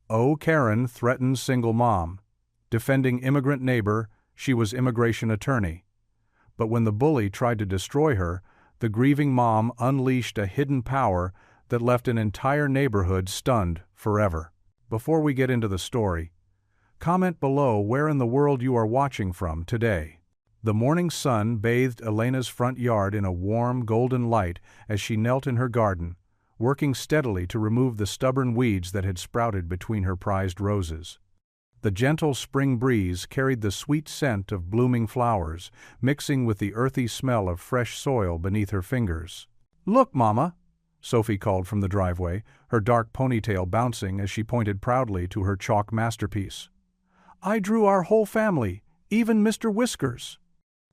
Oh, Karen threatens single mom. Defending immigrant neighbor, she was immigration attorney. But when the bully tried to destroy her, the grieving mom unleashed a hidden power that left an entire neighborhood stunned forever. Before we get into the story, comment below where in the world you are watching from today. The morning sun bathed Elena's front yard in a warm, golden light as she knelt in her garden, working steadily to remove the stubborn weeds that had sprouted between her prized roses. The gentle spring breeze carried the sweet scent of blooming flowers, mixing with the earthy smell of fresh soil beneath her fingers. "Look, Mama," Sophie called from the driveway, her dark ponytail bouncing as she pointed proudly to her chalk masterpiece. "I drew our whole family, even Mr. Whiskers."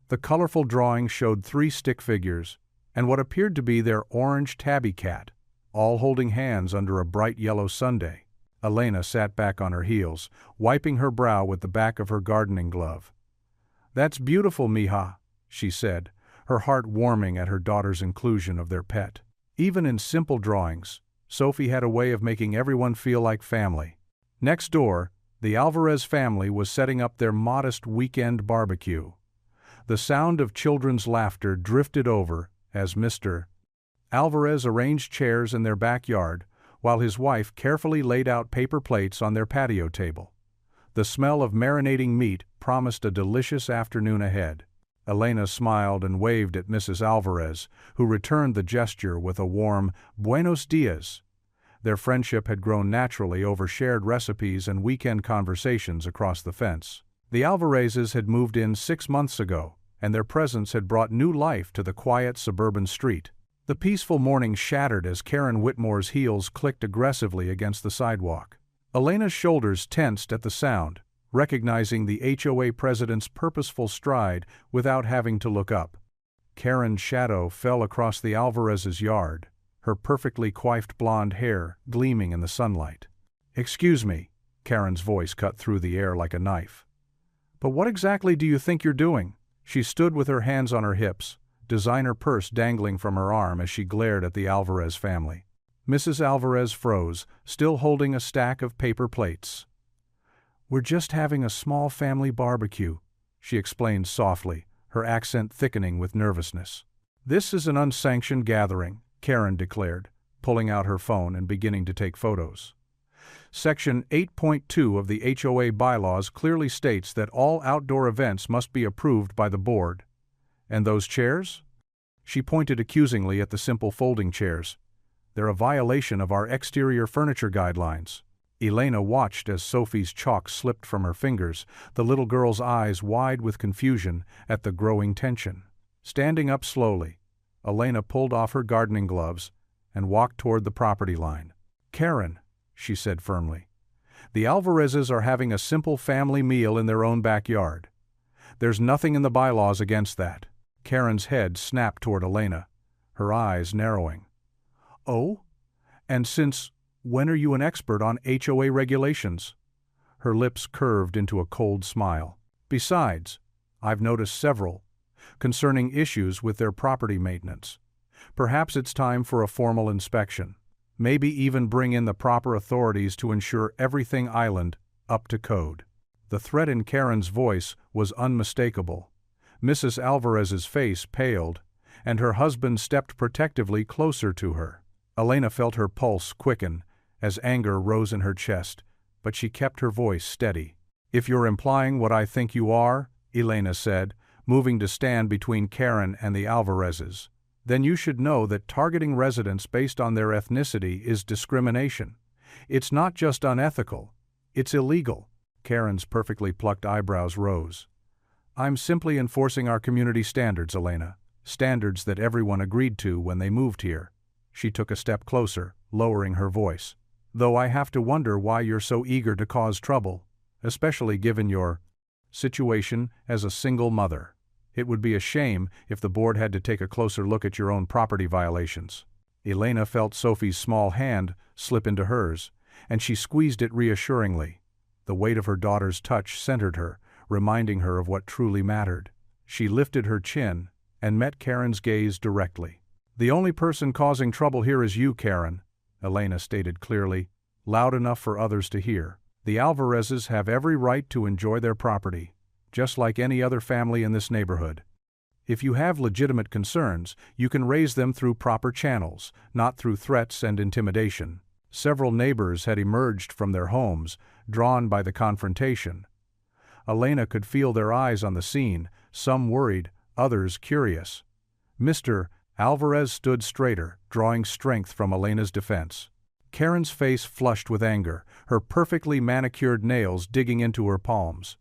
The colorful drawing showed 3 stick figures, and what appeared to be their orange tabby cat, all holding hands under a bright yellow sundae. Elena sat back on her heels, wiping her brow with the back of her gardening glove. "That's beautiful, Mija," she said, her heart warming at her daughter's inclusion of their pet. Even in simple drawings, Sophie had a way of making everyone feel like family. Next door, the Alvarez family was setting up their modest weekend barbecue. The sound of children's laughter drifted over as Mr. Alvarez arranged chairs in their backyard, while his wife carefully laid out paper plates on their patio table. The smell of marinating meat promised a delicious afternoon ahead. Elena smiled and waved at Mrs. Alvarez, who returned the gesture with a warm "Buenos dias." Their friendship had grown naturally over shared recipes and weekend conversations across the fence. The Alvarezes had moved in 6 months ago, and their presence had brought new life to the quiet suburban street. The peaceful morning shattered as Karen Whitmore's heels clicked aggressively against the sidewalk. Elena's shoulders tensed at the sound, recognizing the HOA president's purposeful stride without having to look up. Karen's shadow fell across the Alvarez's yard, her perfectly coiffed blonde hair gleaming in the sunlight. "Excuse me," Karen's voice cut through the air like a knife. "But what exactly do you think you're doing?" She stood with her hands on her hips, designer purse dangling from her arm as she glared at the Alvarez family. Mrs. Alvarez froze, still holding a stack of paper plates. "We're just having a small family barbecue," she explained softly, her accent thickening with nervousness. "This is an unsanctioned gathering," Karen declared, pulling out her phone and beginning to take photos. Section 8.2 of the HOA bylaws clearly states that all outdoor events must be approved by the board. "And those chairs?" She pointed accusingly at the simple folding chairs. "They're a violation of our exterior furniture guidelines." Elena watched as Sophie's chalk slipped from her fingers, the little girl's eyes wide with confusion at the growing tension. Standing up slowly, Elena pulled off her gardening gloves and walked toward the property line. "Karen," she said firmly, "the Alvarezes are having a simple family meal in their own backyard. There's nothing in the bylaws against that." Karen's head snapped toward Elena, her eyes narrowing. "Oh? And since when are you an expert on HOA regulations?" Her lips curved into a cold smile. "Besides, I've noticed several concerning issues with their property maintenance. Perhaps it's time for a formal inspection. Maybe even bring in the proper authorities to ensure everything island up to code." The threat in Karen's voice was unmistakable. Mrs. Alvarez's face paled, and her husband stepped protectively closer to her. Elena felt her pulse quicken as anger rose in her chest, but she kept her voice steady. "If you're implying what I think you are," Elena said, moving to stand between Karen and the Alvarezes, "then you should know that targeting residents based on their ethnicity is discrimination. It's not just unethical, it's illegal." Karen's perfectly plucked eyebrows rose. "I'm simply enforcing our community standards, Elena. Standards that everyone agreed to when they moved here." She took a step closer, lowering her voice. "Though I have to wonder why you're so eager to cause trouble, especially given your situation as a single mother. It would be a shame if the board had to take a closer look at your own property violations." Elena felt Sophie's small hand slip into hers, and she squeezed it reassuringly. The weight of her daughter's touch centered her, reminding her of what truly mattered. She lifted her chin and met Karen's gaze directly. "The only person causing trouble here is you, Karen," Elena stated clearly. loud enough for others to hear. "The Alvarezes have every right to enjoy their property, just like any other family in this neighborhood. If you have legitimate concerns, you can raise them through proper channels, not through threats and intimidation." Several neighbors had emerged from their homes, drawn by the confrontation. Elena could feel their eyes on the scene, some worried, others curious. Mr. Alvarez stood straighter, drawing strength from Elena's defense. Karen's face flushed with anger, her perfectly manicured nails digging into her palms.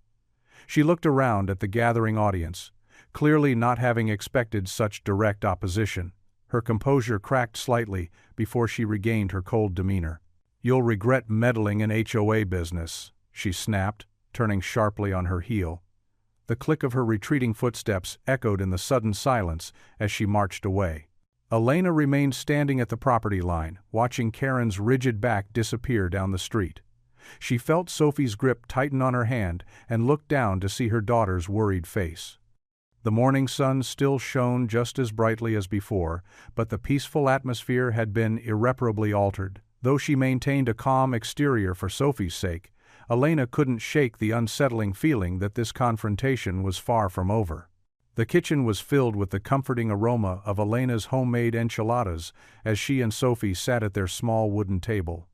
She looked around at the gathering audience, clearly not having expected such direct opposition. Her composure cracked slightly before she regained her cold demeanor. "You'll regret meddling in HOA business," she snapped, turning sharply on her heel. The click of her retreating footsteps echoed in the sudden silence as she marched away. Elena remained standing at the property line, watching Karen's rigid back disappear down the street. She felt Sophie's grip tighten on her hand and looked down to see her daughter's worried face. The morning sun still shone just as brightly as before, but the peaceful atmosphere had been irreparably altered. Though she maintained a calm exterior for Sophie's sake, Elena couldn't shake the unsettling feeling that this confrontation was far from over. The kitchen was filled with the comforting aroma of Elena's homemade enchiladas as she and Sophie sat at their small wooden table.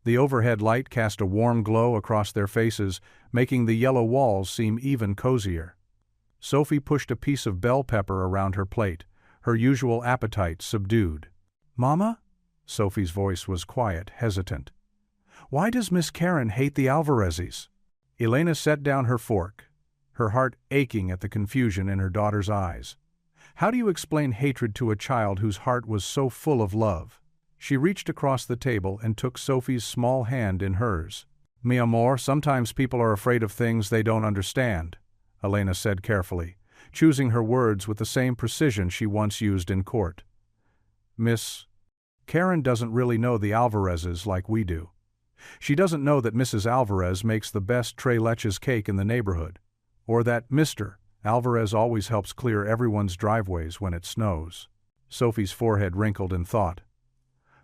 The overhead light cast a warm glow across their faces, making the yellow walls seem even cozier. Sophie pushed a piece of bell pepper around her plate, her usual appetite subdued. "Mama?" Sophie's voice was quiet, hesitant. "Why does Miss Karen hate the Alvarezes?" Elena set down her fork, her heart aching at the confusion in her daughter's eyes. How do you explain hatred to a child whose heart was so full of love? She reached across the table and took Sophie's small hand in hers. "Mi amor, sometimes people are afraid of things they don't understand," Elena said carefully, choosing her words with the same precision she once used in court. "Miss Karen doesn't really know the Alvarezes like we do. She doesn't know that Mrs. Alvarez makes the best tres leches cake in the neighborhood, or that Mr. Alvarez always helps clear everyone's driveways when it snows." Sophie's forehead wrinkled in thought.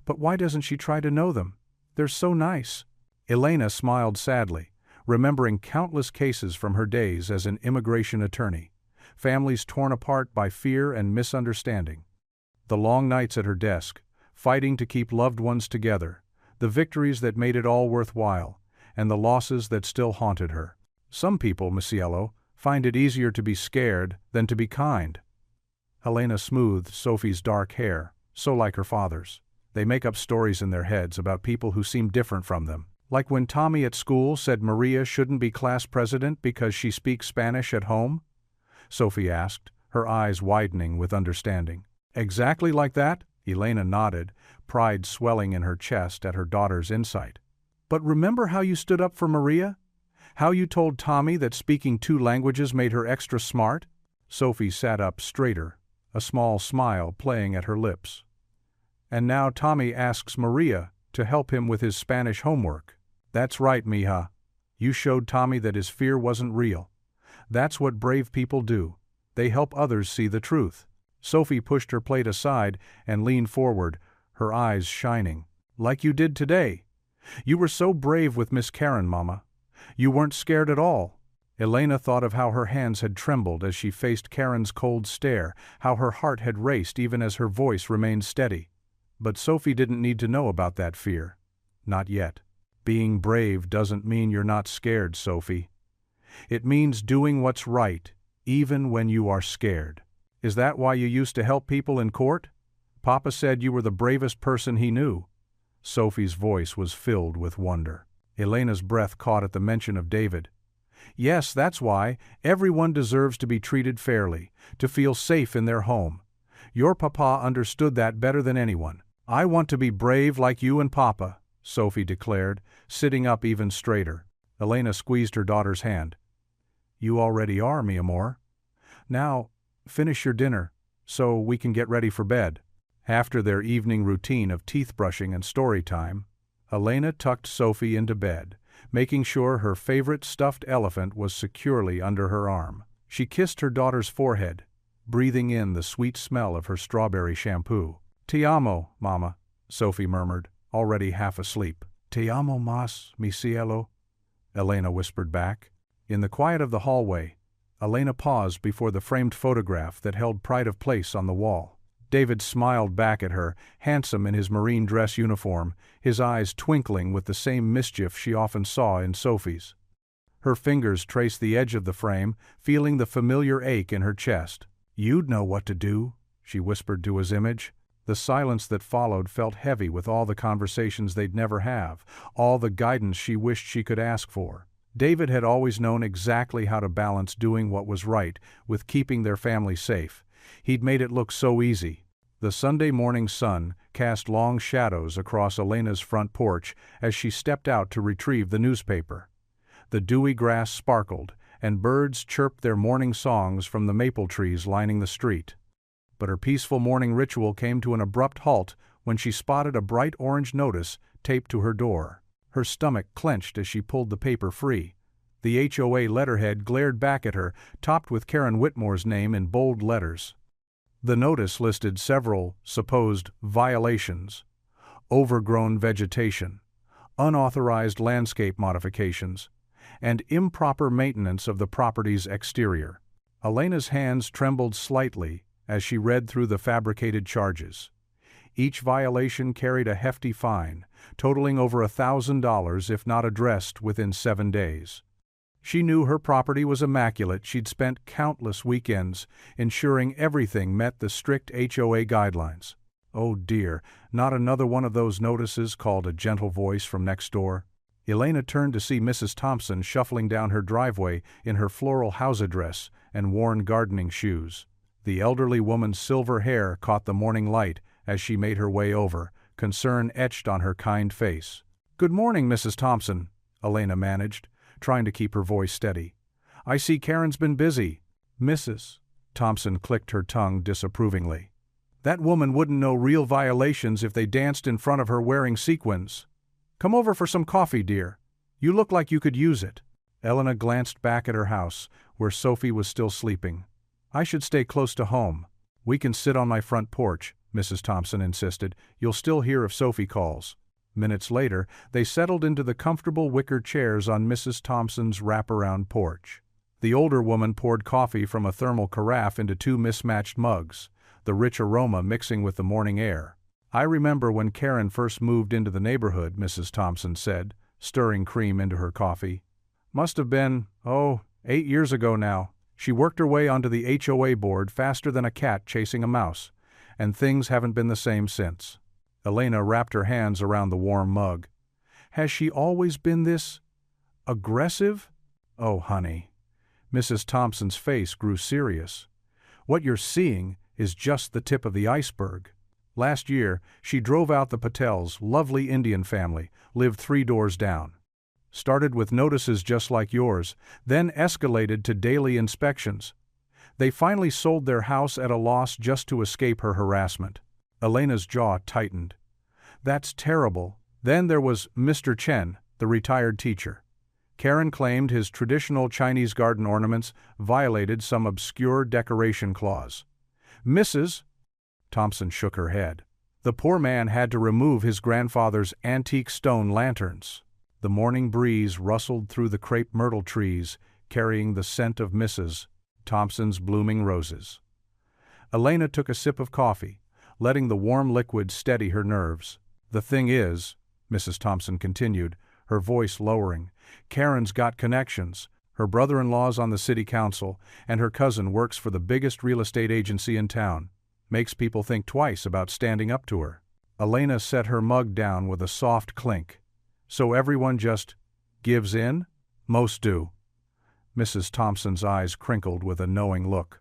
"But why doesn't she try to know them? They're so nice." Elena smiled sadly, remembering countless cases from her days as an immigration attorney, families torn apart by fear and misunderstanding. The long nights at her desk, fighting to keep loved ones together, the victories that made it all worthwhile, and the losses that still haunted her. "Some people, Missiello, find it easier to be scared than to be kind." Helena smoothed Sophie's dark hair, so like her father's. "They make up stories in their heads about people who seem different from them. Like when Tommy at school said Maria shouldn't be class president because she speaks Spanish at home?" Sophie asked, her eyes widening with understanding. "Exactly like that?" Elena nodded, pride swelling in her chest at her daughter's insight. "But remember how you stood up for Maria? How you told Tommy that speaking 2 languages made her extra smart?" Sophie sat up straighter, a small smile playing at her lips. "And now Tommy asks Maria to help him with his Spanish homework." "That's right, mija. You showed Tommy that his fear wasn't real. That's what brave people do. They help others see the truth." Sophie pushed her plate aside and leaned forward, her eyes shining. "Like you did today. You were so brave with Miss Karen, Mama. You weren't scared at all." Elena thought of how her hands had trembled as she faced Karen's cold stare, how her heart had raced even as her voice remained steady. But Sophie didn't need to know about that fear. Not yet. Being brave doesn't mean you're not scared, Sophie. It means doing what's right, even when you are scared. Is that why you used to help people in court? Papa said you were the bravest person he knew. Sophie's voice was filled with wonder. Elena's breath caught at the mention of David. "Yes, that's why. Everyone deserves to be treated fairly, to feel safe in their home. Your papa understood that better than anyone. I want to be brave like you and Papa," Sophie declared, sitting up even straighter. Elena squeezed her daughter's hand. "You already are, mi amor. Now, finish your dinner, so we can get ready for bed." After their evening routine of teeth brushing and story time, Elena tucked Sophie into bed, making sure her favorite stuffed elephant was securely under her arm. She kissed her daughter's forehead, breathing in the sweet smell of her strawberry shampoo. "Ti amo, Mama," Sophie murmured, already half asleep. Te amo más, mi cielo, Elena whispered back. In the quiet of the hallway, Elena paused before the framed photograph that held pride of place on the wall. David smiled back at her, handsome in his marine dress uniform, his eyes twinkling with the same mischief she often saw in Sophie's. Her fingers traced the edge of the frame, feeling the familiar ache in her chest. "You'd know what to do," she whispered to his image. The silence that followed felt heavy with all the conversations they'd never have, all the guidance she wished she could ask for. David had always known exactly how to balance doing what was right with keeping their family safe. He'd made it look so easy. The Sunday morning sun cast long shadows across Elena's front porch as she stepped out to retrieve the newspaper. The dewy grass sparkled, and birds chirped their morning songs from the maple trees lining the street. But her peaceful morning ritual came to an abrupt halt when she spotted a bright orange notice taped to her door. Her stomach clenched as she pulled the paper free. The HOA letterhead glared back at her, topped with Karen Whitmore's name in bold letters. The notice listed several supposed violations: overgrown vegetation, unauthorized landscape modifications, and improper maintenance of the property's exterior. Elena's hands trembled slightly as she read through the fabricated charges. Each violation carried a hefty fine, totaling over $1,000 if not addressed within 7 days. She knew her property was immaculate. She'd spent countless weekends ensuring everything met the strict HOA guidelines. Oh dear, not another one of those notices, called a gentle voice from next door. Elena turned to see Mrs. Thompson shuffling down her driveway in her floral house dress and worn gardening shoes. The elderly woman's silver hair caught the morning light as she made her way over, concern etched on her kind face. "Good morning, Mrs. Thompson," Elena managed, trying to keep her voice steady. "I see Karen's been busy." "Mrs." Thompson clicked her tongue disapprovingly. "That woman wouldn't know real violations if they danced in front of her wearing sequins. Come over for some coffee, dear. You look like you could use it." Elena glanced back at her house, where Sophie was still sleeping. "I should stay close to home." "We can sit on my front porch," Mrs. Thompson insisted. "You'll still hear if Sophie calls." Minutes later, they settled into the comfortable wicker chairs on Mrs. Thompson's wraparound porch. The older woman poured coffee from a thermal carafe into 2 mismatched mugs, the rich aroma mixing with the morning air. "I remember when Karen first moved into the neighborhood," Mrs. Thompson said, stirring cream into her coffee. "Must have been, 8 years ago now. She worked her way onto the HOA board faster than a cat chasing a mouse, and things haven't been the same since." Elena wrapped her hands around the warm mug. "Has she always been this aggressive?" "Oh, honey." Mrs. Thompson's face grew serious. "What you're seeing is just the tip of the iceberg. Last year, she drove out the Patels' lovely Indian family, lived 3 doors down. Started with notices just like yours, then escalated to daily inspections. They finally sold their house at a loss just to escape her harassment." Elena's jaw tightened. "That's terrible." Then there was Mr. Chen, the retired teacher. Karen claimed his traditional Chinese garden ornaments violated some obscure decoration clause. "Mrs." Thompson shook her head. "The poor man had to remove his grandfather's antique stone lanterns." The morning breeze rustled through the crepe myrtle trees, carrying the scent of Mrs. Thompson's blooming roses. Elena took a sip of coffee, letting the warm liquid steady her nerves. "The thing is," Mrs. Thompson continued, her voice lowering, "Karen's got connections. Her brother-in-law's on the city council, and her cousin works for the biggest real estate agency in town. Makes people think twice about standing up to her." Elena set her mug down with a soft clink. "So everyone just gives in?" "Most do." Mrs. Thompson's eyes crinkled with a knowing look.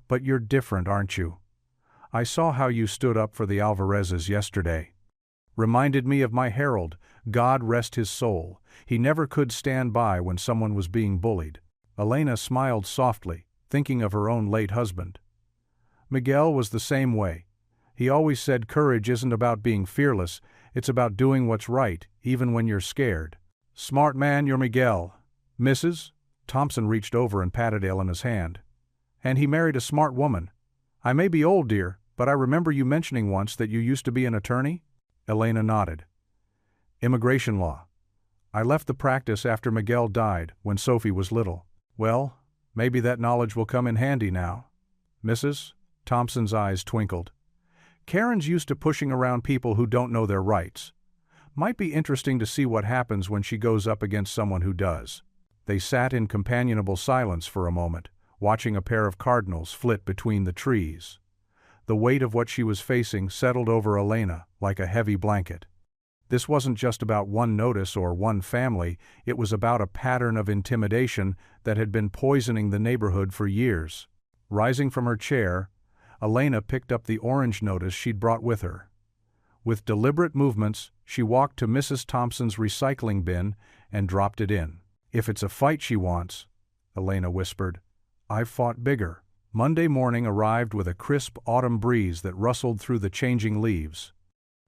"But you're different, aren't you? I saw how you stood up for the Alvarezes yesterday. Reminded me of my Harold, God rest his soul. He never could stand by when someone was being bullied." Elena smiled softly, thinking of her own late husband. "Miguel was the same way. He always said courage isn't about being fearless, it's about doing what's right, even when you're scared." "Smart man, you're Miguel." "Mrs." Thompson reached over and patted Elena's hand. "And he married a smart woman. I may be old, dear, but I remember you mentioning once that you used to be an attorney?" Elena nodded. Immigration law. I left the practice after Miguel died, when Sophie was little. Well, maybe that knowledge will come in handy now. Mrs. Thompson's eyes twinkled. Karen's used to pushing around people who don't know their rights. Might be interesting to see what happens when she goes up against someone who does. They sat in companionable silence for a moment, watching a pair of cardinals flit between the trees. The weight of what she was facing settled over Elena like a heavy blanket. This wasn't just about one notice or one family, it was about a pattern of intimidation that had been poisoning the neighborhood for years. Rising from her chair, Elena picked up the orange notice she'd brought with her. With deliberate movements, she walked to Mrs. Thompson's recycling bin and dropped it in. If it's a fight she wants, Elena whispered, I've fought bigger. Monday morning arrived with a crisp autumn breeze that rustled through the changing leaves.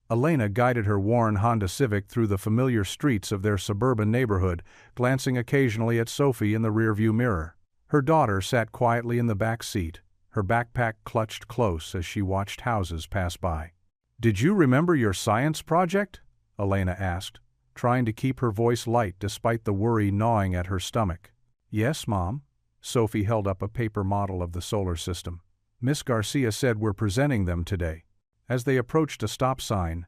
Elena guided her worn Honda Civic through the familiar streets of their suburban neighborhood, glancing occasionally at Sophie in the rearview mirror. Her daughter sat quietly in the back seat, her backpack clutched close as she watched houses pass by. Did you remember your science project? Elena asked, trying to keep her voice light despite the worry gnawing at her stomach. Yes, Mom. Sophie held up a paper model of the solar system. Miss Garcia said we're presenting them today. As they approached a stop sign,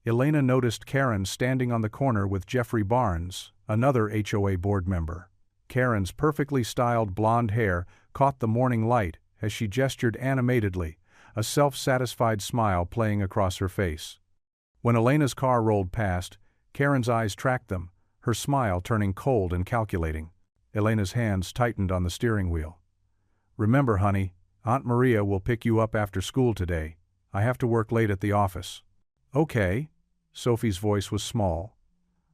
Elena noticed Karen standing on the corner with Jeffrey Barnes, another HOA board member. Karen's perfectly styled blonde hair caught the morning light as she gestured animatedly, a self-satisfied smile playing across her face. When Elena's car rolled past, Karen's eyes tracked them, her smile turning cold and calculating. Elena's hands tightened on the steering wheel. Remember, honey, Aunt Maria will pick you up after school today. I have to work late at the office. Okay. Sophie's voice was small.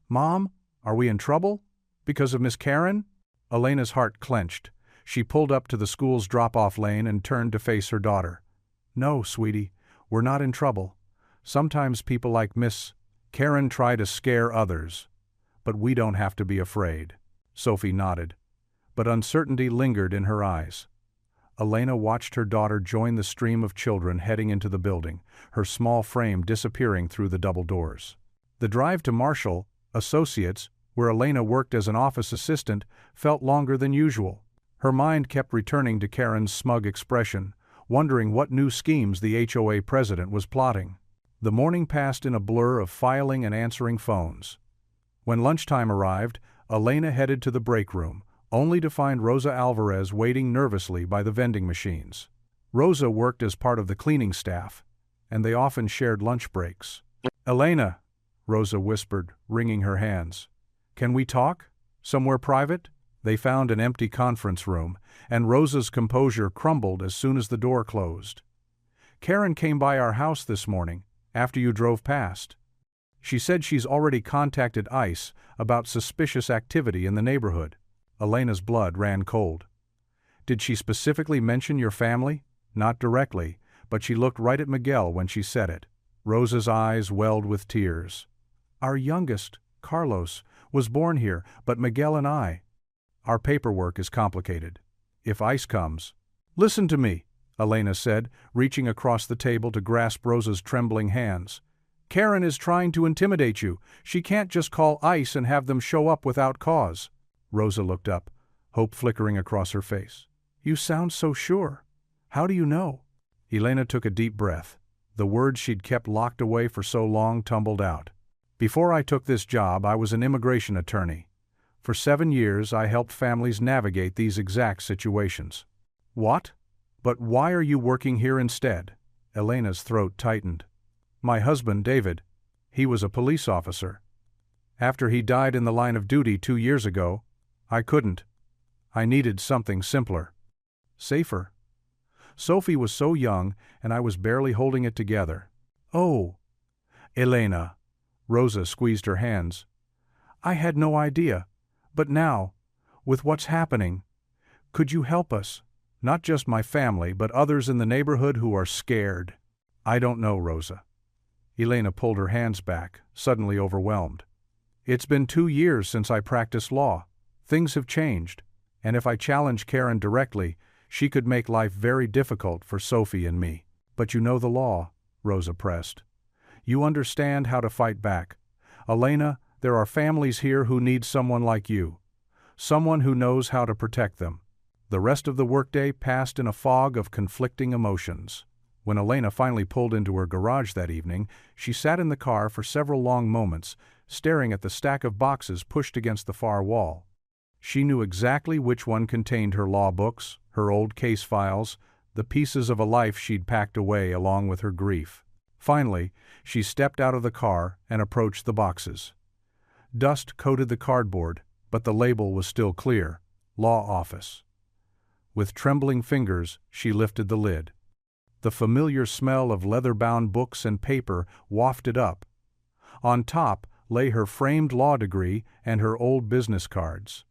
Mom, are we in trouble? Because of Miss Karen? Elena's heart clenched. She pulled up to the school's drop-off lane and turned to face her daughter. No, sweetie, we're not in trouble. Sometimes people like Miss Karen try to scare others. But we don't have to be afraid. Sophie nodded. But uncertainty lingered in her eyes. Elena watched her daughter join the stream of children heading into the building, her small frame disappearing through the double doors. The drive to Marshall Associates, where Elena worked as an office assistant, felt longer than usual. Her mind kept returning to Karen's smug expression, wondering what new schemes the HOA president was plotting. The morning passed in a blur of filing and answering phones. When lunchtime arrived, Elena headed to the break room, only to find Rosa Alvarez waiting nervously by the vending machines. Rosa worked as part of the cleaning staff, and they often shared lunch breaks. Elena, Rosa whispered, wringing her hands. Can we talk? Somewhere private? They found an empty conference room, and Rosa's composure crumbled as soon as the door closed. Karen came by our house this morning, after you drove past. She said she's already contacted ICE about suspicious activity in the neighborhood. Elena's blood ran cold. Did she specifically mention your family? Not directly, but she looked right at Miguel when she said it. Rosa's eyes welled with tears. Our youngest, Carlos, was born here, but Miguel and I. Our paperwork is complicated. If ICE comes. Listen to me, Elena said, reaching across the table to grasp Rosa's trembling hands. Karen is trying to intimidate you. She can't just call ICE and have them show up without cause. Rosa looked up, hope flickering across her face. You sound so sure. How do you know? Elena took a deep breath. The words she'd kept locked away for so long tumbled out. Before I took this job, I was an immigration attorney. For 7 years, I helped families navigate these exact situations. What? But why are you working here instead? Elena's throat tightened. My husband, David. He was a police officer. After he died in the line of duty 2 years ago, I couldn't. I needed something simpler. Safer. Sophie was so young, and I was barely holding it together. Oh, Elena. Rosa squeezed her hands. I had no idea. But now, with what's happening, could you help us? Not just my family, but others in the neighborhood who are scared. I don't know, Rosa. Elena pulled her hands back, suddenly overwhelmed. It's been 2 years since I practiced law. Things have changed, and if I challenge Karen directly, she could make life very difficult for Sophie and me. But you know the law, Rosa pressed. You understand how to fight back. Elena, there are families here who need someone like you. Someone who knows how to protect them. The rest of the workday passed in a fog of conflicting emotions. When Elena finally pulled into her garage that evening, she sat in the car for several long moments, staring at the stack of boxes pushed against the far wall. She knew exactly which one contained her law books, her old case files, the pieces of a life she'd packed away along with her grief. Finally, she stepped out of the car and approached the boxes. Dust coated the cardboard, but the label was still clear: Law Office. With trembling fingers, she lifted the lid. The familiar smell of leather-bound books and paper wafted up. On top lay her framed law degree and her old business cards.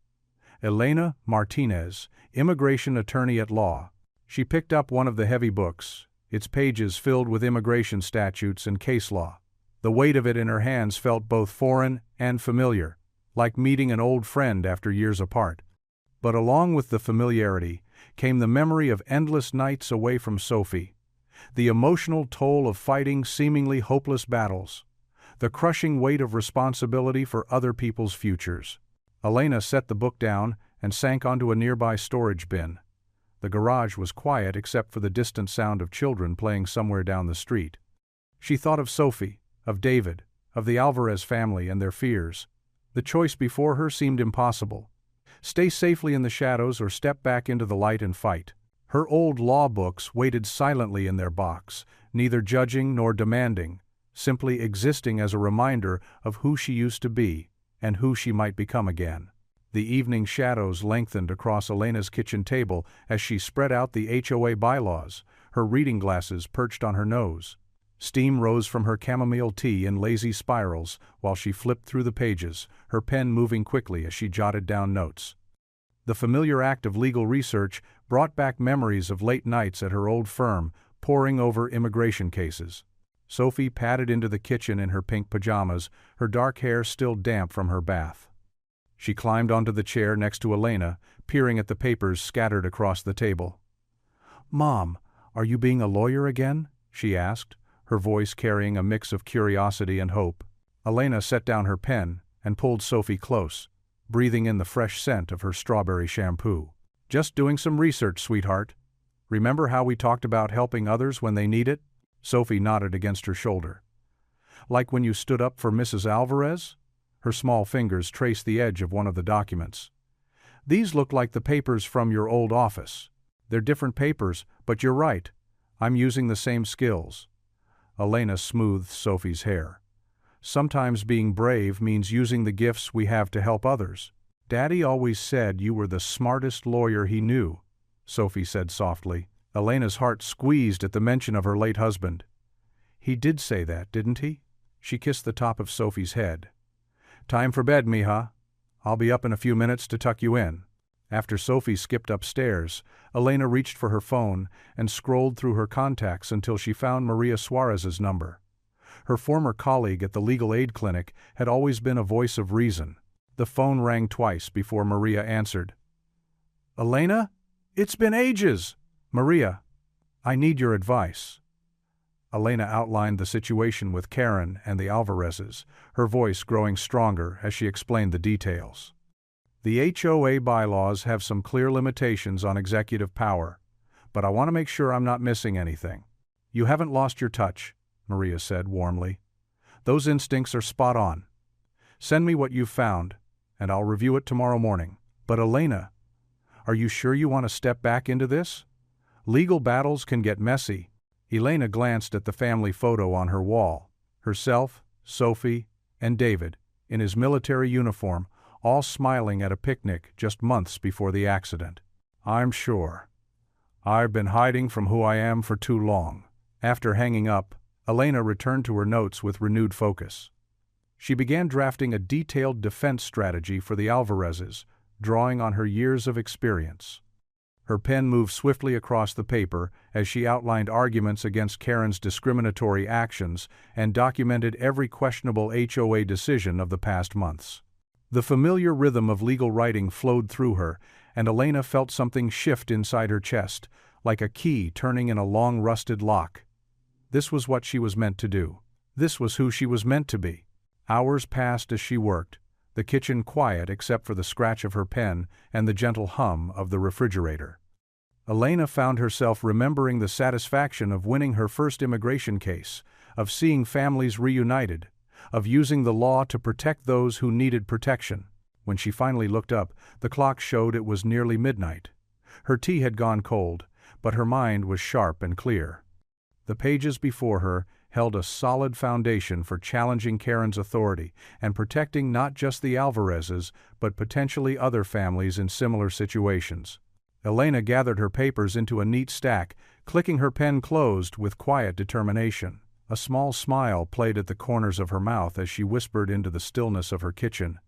Elena Martinez, immigration attorney at law. She picked up one of the heavy books, its pages filled with immigration statutes and case law. The weight of it in her hands felt both foreign and familiar, like meeting an old friend after years apart. But along with the familiarity came the memory of endless nights away from Sophie, the emotional toll of fighting seemingly hopeless battles, the crushing weight of responsibility for other people's futures. Elena set the book down and sank onto a nearby storage bin. The garage was quiet except for the distant sound of children playing somewhere down the street. She thought of Sophie, of David, of the Alvarez family and their fears. The choice before her seemed impossible. Stay safely in the shadows or step back into the light and fight. Her old law books waited silently in their box, neither judging nor demanding, simply existing as a reminder of who she used to be and who she might become again. The evening shadows lengthened across Elena's kitchen table as she spread out the HOA bylaws, her reading glasses perched on her nose. Steam rose from her chamomile tea in lazy spirals while she flipped through the pages, her pen moving quickly as she jotted down notes. The familiar act of legal research brought back memories of late nights at her old firm, poring over immigration cases. Sophie padded into the kitchen in her pink pajamas, her dark hair still damp from her bath. She climbed onto the chair next to Elena, peering at the papers scattered across the table. "Mom, are you being a lawyer again?" she asked, her voice carrying a mix of curiosity and hope. Elena set down her pen and pulled Sophie close, breathing in the fresh scent of her strawberry shampoo. "Just doing some research, sweetheart. Remember how we talked about helping others when they need it?" Sophie nodded against her shoulder. "Like when you stood up for Mrs. Alvarez?" Her small fingers traced the edge of one of the documents. "These look like the papers from your old office. They're different papers, but you're right. I'm using the same skills." Elena smoothed Sophie's hair. "Sometimes being brave means using the gifts we have to help others. Daddy always said you were the smartest lawyer he knew," Sophie said softly. Elena's heart squeezed at the mention of her late husband. "He did say that, didn't he?" She kissed the top of Sophie's head. "Time for bed, mija. I'll be up in a few minutes to tuck you in." After Sophie skipped upstairs, Elena reached for her phone and scrolled through her contacts until she found Maria Suarez's number. Her former colleague at the legal aid clinic had always been a voice of reason. The phone rang twice before Maria answered. "Elena? It's been ages!" "Maria, I need your advice." Elena outlined the situation with Karen and the Alvarezes, her voice growing stronger as she explained the details. "The HOA bylaws have some clear limitations on executive power, but I want to make sure I'm not missing anything." "You haven't lost your touch," Maria said warmly. "Those instincts are spot on. Send me what you've found, and I'll review it tomorrow morning." "But Elena, are you sure you want to step back into this? Legal battles can get messy." Elena glanced at the family photo on her wall. Herself, Sophie, and David, in his military uniform, all smiling at a picnic just months before the accident. "I'm sure. I've been hiding from who I am for too long." After hanging up, Elena returned to her notes with renewed focus. She began drafting a detailed defense strategy for the Alvarezes, drawing on her years of experience. Her pen moved swiftly across the paper as she outlined arguments against Karen's discriminatory actions and documented every questionable HOA decision of the past months. The familiar rhythm of legal writing flowed through her, and Elena felt something shift inside her chest, like a key turning in a long-rusted lock. This was what she was meant to do. This was who she was meant to be. Hours passed as she worked, the kitchen quiet except for the scratch of her pen and the gentle hum of the refrigerator. Elena found herself remembering the satisfaction of winning her first immigration case, of seeing families reunited, of using the law to protect those who needed protection. When she finally looked up, the clock showed it was nearly midnight. Her tea had gone cold, but her mind was sharp and clear. The pages before her held a solid foundation for challenging Karen's authority and protecting not just the Alvarezes, but potentially other families in similar situations. Elena gathered her papers into a neat stack, clicking her pen closed with quiet determination. A small smile played at the corners of her mouth as she whispered into the stillness of her kitchen,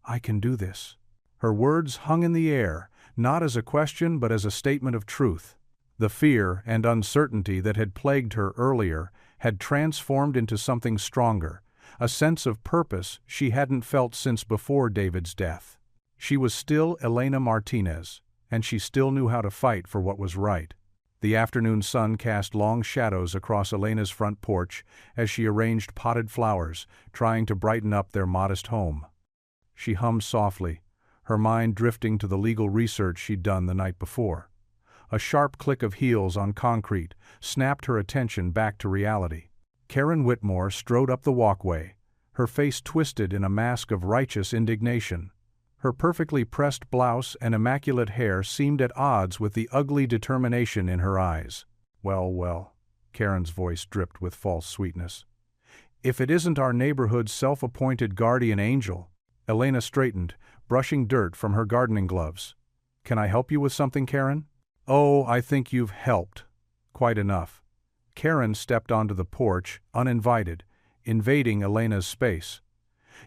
"I can do this." Her words hung in the air, not as a question but as a statement of truth. The fear and uncertainty that had plagued her earlier had transformed into something stronger, a sense of purpose she hadn't felt since before David's death. She was still Elena Martinez, and she still knew how to fight for what was right. The afternoon sun cast long shadows across Elena's front porch as she arranged potted flowers, trying to brighten up their modest home. She hummed softly, her mind drifting to the legal research she'd done the night before. A sharp click of heels on concrete snapped her attention back to reality. Karen Whitmore strode up the walkway, her face twisted in a mask of righteous indignation. Her perfectly pressed blouse and immaculate hair seemed at odds with the ugly determination in her eyes. "Well, well," Karen's voice dripped with false sweetness. "If it isn't our neighborhood's self-appointed guardian angel." Elena straightened, brushing dirt from her gardening gloves. "Can I help you with something, Karen?" "Oh, I think you've helped. Quite enough." Karen stepped onto the porch, uninvited, invading Elena's space.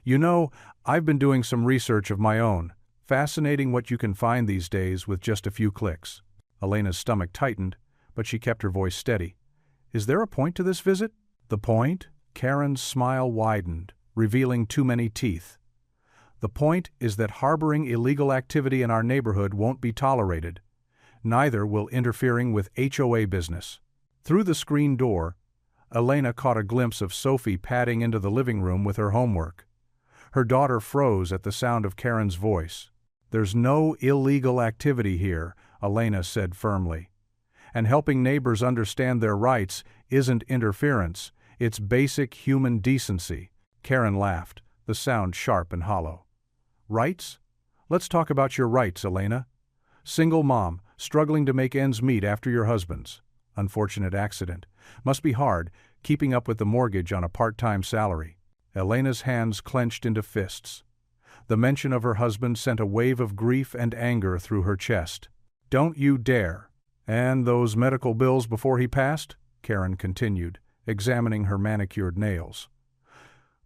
"You know, I've been doing some research of my own. Fascinating what you can find these days with just a few clicks." Elena's stomach tightened, but she kept her voice steady. "Is there a point to this visit?" "The point?" Karen's smile widened, revealing too many teeth. "The point is that harboring illegal activity in our neighborhood won't be tolerated. Neither will interfering with HOA business." Through the screen door, Elena caught a glimpse of Sophie padding into the living room with her homework. Her daughter froze at the sound of Karen's voice. "There's no illegal activity here," Elena said firmly. "And helping neighbors understand their rights isn't interference, it's basic human decency." Karen laughed, the sound sharp and hollow. "Rights? Let's talk about your rights, Elena. Single mom, struggling to make ends meet after your husband's unfortunate accident. Must be hard, keeping up with the mortgage on a part-time salary." Elena's hands clenched into fists. The mention of her husband sent a wave of grief and anger through her chest. "Don't you dare." "And those medical bills before he passed?" Karen continued, examining her manicured nails.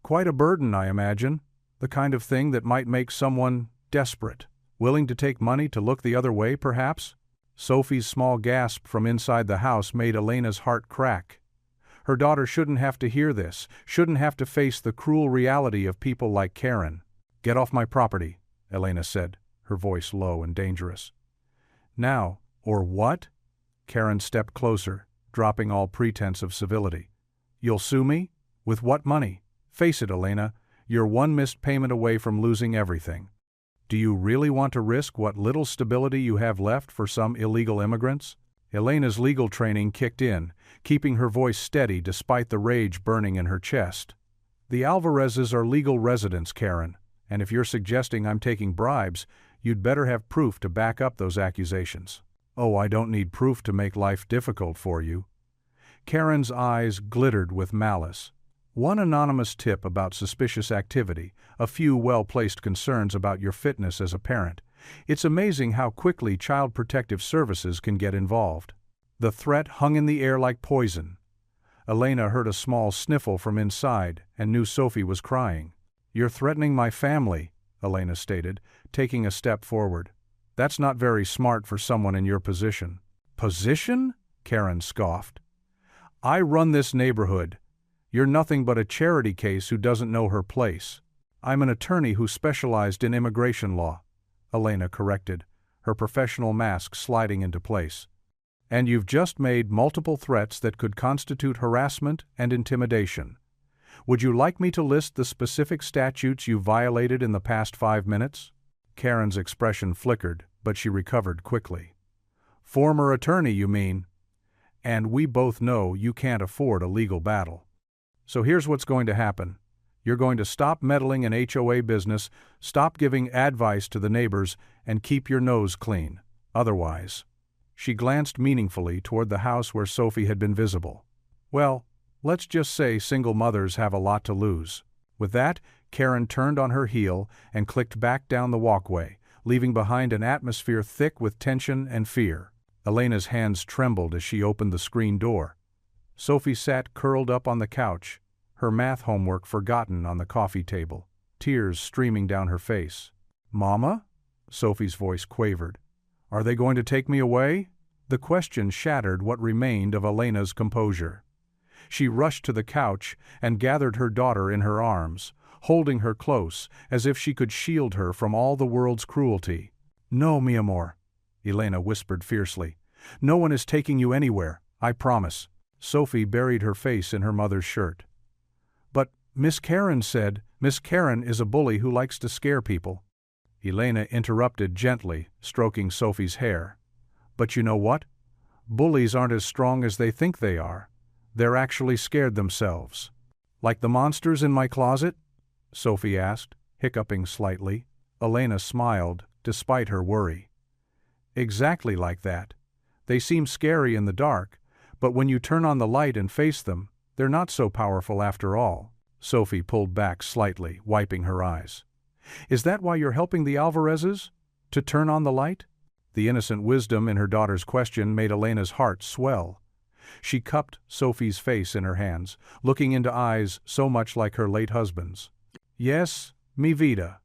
"Quite a burden, I imagine. The kind of thing that might make someone desperate. Willing to take money to look the other way, perhaps?" Sophie's small gasp from inside the house made Elena's heart crack. Her daughter shouldn't have to hear this, shouldn't have to face the cruel reality of people like Karen. "Get off my property," Elena said, her voice low and dangerous. "Now, or what?" Karen stepped closer, dropping all pretense of civility. "You'll sue me? With what money? Face it, Elena, you're one missed payment away from losing everything. Do you really want to risk what little stability you have left for some illegal immigrants?" Elena's legal training kicked in, keeping her voice steady despite the rage burning in her chest. "The Alvarezes are legal residents, Karen, and if you're suggesting I'm taking bribes, you'd better have proof to back up those accusations." "Oh, I don't need proof to make life difficult for you." Karen's eyes glittered with malice. One anonymous tip about suspicious activity, a few well-placed concerns about your fitness as a parent. It's amazing how quickly Child Protective Services can get involved. The threat hung in the air like poison. Elena heard a small sniffle from inside and knew Sophie was crying. "You're threatening my family," Elena stated, taking a step forward. "That's not very smart for someone in your position." "Position?" Karen scoffed. "I run this neighborhood. You're nothing but a charity case who doesn't know her place." "I'm an attorney who specialized in immigration law," Elena corrected, her professional mask sliding into place. "And you've just made multiple threats that could constitute harassment and intimidation. Would you like me to list the specific statutes you violated in the past 5 minutes? Karen's expression flickered, but she recovered quickly. Former attorney, you mean? And we both know you can't afford a legal battle. So here's what's going to happen. You're going to stop meddling in HOA business, stop giving advice to the neighbors, and keep your nose clean. Otherwise. She glanced meaningfully toward the house where Sophie had been visible. Well, let's just say single mothers have a lot to lose. With that, Karen turned on her heel and clicked back down the walkway, leaving behind an atmosphere thick with tension and fear. Elena's hands trembled as she opened the screen door. Sophie sat curled up on the couch, her math homework forgotten on the coffee table, tears streaming down her face. "Mama?" Sophie's voice quavered. "Are they going to take me away?" The question shattered what remained of Elena's composure. She rushed to the couch and gathered her daughter in her arms, holding her close as if she could shield her from all the world's cruelty. "No, mi amor," Elena whispered fiercely. "No one is taking you anywhere, I promise." Sophie buried her face in her mother's shirt. "But Miss Karen said—" "Miss Karen is a bully who likes to scare people." Elena interrupted gently, stroking Sophie's hair. "But you know what? Bullies aren't as strong as they think they are. They're actually scared themselves." "Like the monsters in my closet?" Sophie asked, hiccuping slightly. Elena smiled, despite her worry. "Exactly like that. They seem scary in the dark, but when you turn on the light and face them, they're not so powerful after all." Sophie pulled back slightly, wiping her eyes. "Is that why you're helping the Alvarezes? To turn on the light?" The innocent wisdom in her daughter's question made Elena's heart swell. She cupped Sophie's face in her hands, looking into eyes so much like her late husband's. "Yes, mi vida.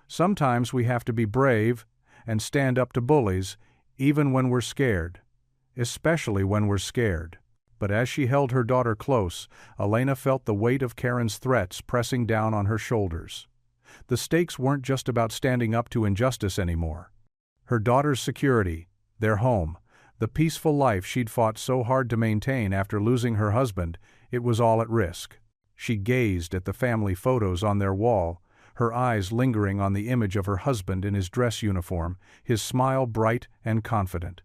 Sometimes we have to be brave and stand up to bullies, even when we're scared. Especially when we're scared." But as she held her daughter close, Elena felt the weight of Karen's threats pressing down on her shoulders. The stakes weren't just about standing up to injustice anymore. Her daughter's security, their home, the peaceful life she'd fought so hard to maintain after losing her husband, it was all at risk. She gazed at the family photos on their wall, her eyes lingering on the image of her husband in his dress uniform, his smile bright and confident.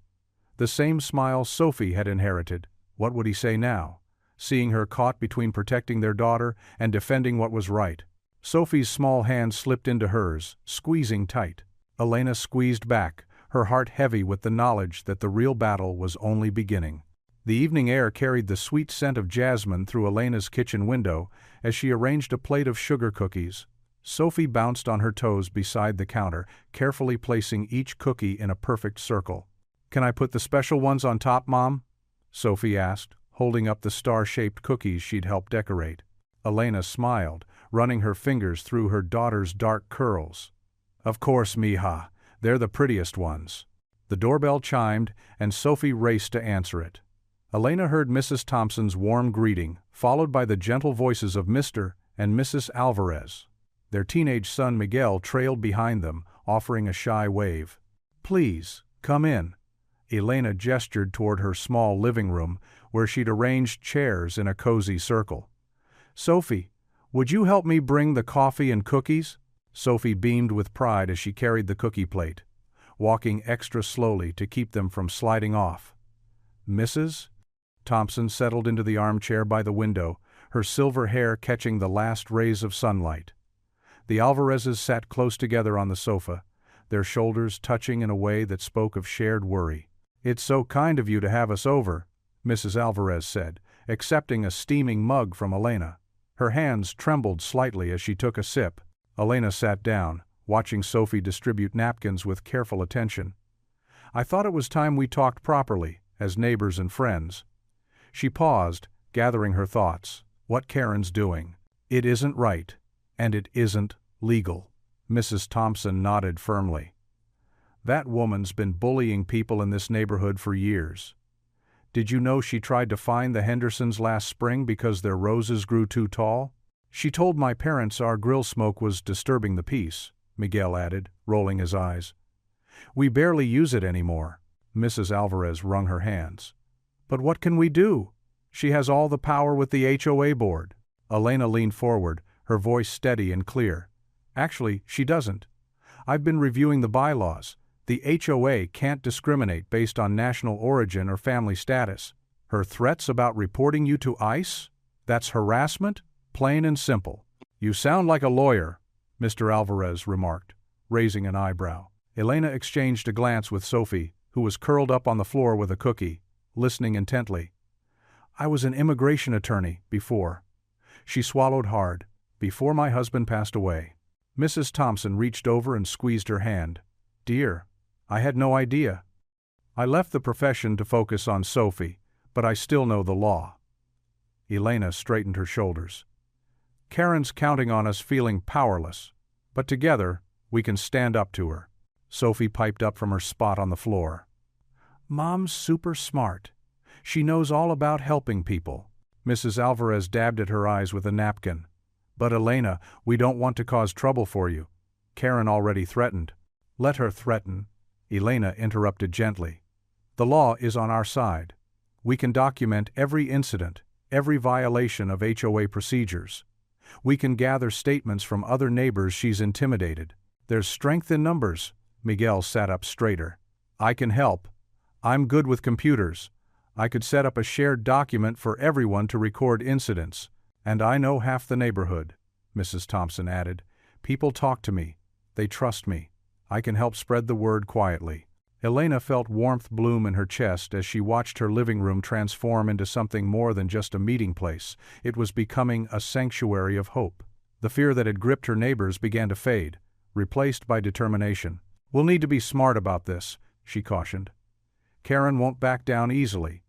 The same smile Sophie had inherited. What would he say now, seeing her caught between protecting their daughter and defending what was right? Sophie's small hand slipped into hers, squeezing tight. Elena squeezed back, her heart heavy with the knowledge that the real battle was only beginning. The evening air carried the sweet scent of jasmine through Elena's kitchen window as she arranged a plate of sugar cookies. Sophie bounced on her toes beside the counter, carefully placing each cookie in a perfect circle. "Can I put the special ones on top, Mom?" Sophie asked, holding up the star-shaped cookies she'd helped decorate. Elena smiled, running her fingers through her daughter's dark curls. "Of course, mija. They're the prettiest ones." The doorbell chimed, and Sophie raced to answer it. Elena heard Mrs. Thompson's warm greeting, followed by the gentle voices of Mr. and Mrs. Alvarez. Their teenage son Miguel trailed behind them, offering a shy wave. "Please, come in." Elena gestured toward her small living room, where she'd arranged chairs in a cozy circle. "Sophie, would you help me bring the coffee and cookies?" Sophie beamed with pride as she carried the cookie plate, walking extra slowly to keep them from sliding off. "Mrs.?" Thompson settled into the armchair by the window, her silver hair catching the last rays of sunlight. The Alvarezes sat close together on the sofa, their shoulders touching in a way that spoke of shared worry. "It's so kind of you to have us over," Mrs. Alvarez said, accepting a steaming mug from Elena. Her hands trembled slightly as she took a sip. Elena sat down, watching Sophie distribute napkins with careful attention. "I thought it was time we talked properly, as neighbors and friends." She paused, gathering her thoughts. What Karen's doing. It isn't right, and it isn't legal. Mrs. Thompson nodded firmly. "That woman's been bullying people in this neighborhood for years. Did you know she tried to fine the Hendersons last spring because their roses grew too tall? She told my parents our grill smoke was disturbing the peace," Miguel added, rolling his eyes. "We barely use it anymore." Mrs. Alvarez wrung her hands. "But what can we do? She has all the power with the HOA board." Elena leaned forward, her voice steady and clear. Actually, she doesn't. I've been reviewing the bylaws. The HOA can't discriminate based on national origin or family status. Her threats about reporting you to ICE? That's harassment, plain and simple. You sound like a lawyer, Mr. Alvarez remarked, raising an eyebrow. Elena exchanged a glance with Sophie, who was curled up on the floor with a cookie, listening intently. I was an immigration attorney before. She swallowed hard. Before my husband passed away. Mrs. Thompson reached over and squeezed her hand. Dear, I had no idea. I left the profession to focus on Sophie, but I still know the law. Elena straightened her shoulders. Karen's counting on us feeling powerless, but together we can stand up to her. Sophie piped up from her spot on the floor. Mom's super smart. She knows all about helping people. Mrs. Alvarez dabbed at her eyes with a napkin. But Elena, we don't want to cause trouble for you. Karen already threatened. Let her threaten, Elena interrupted gently. The law is on our side. We can document every incident, every violation of HOA procedures. We can gather statements from other neighbors she's intimidated. There's strength in numbers. Miguel sat up straighter. I can help. I'm good with computers. I could set up a shared document for everyone to record incidents. And I know half the neighborhood, Mrs. Thompson added. People talk to me. They trust me. I can help spread the word quietly. Elena felt warmth bloom in her chest as she watched her living room transform into something more than just a meeting place. It was becoming a sanctuary of hope. The fear that had gripped her neighbors began to fade, replaced by determination. We'll need to be smart about this, she cautioned. Karen won't back down easily.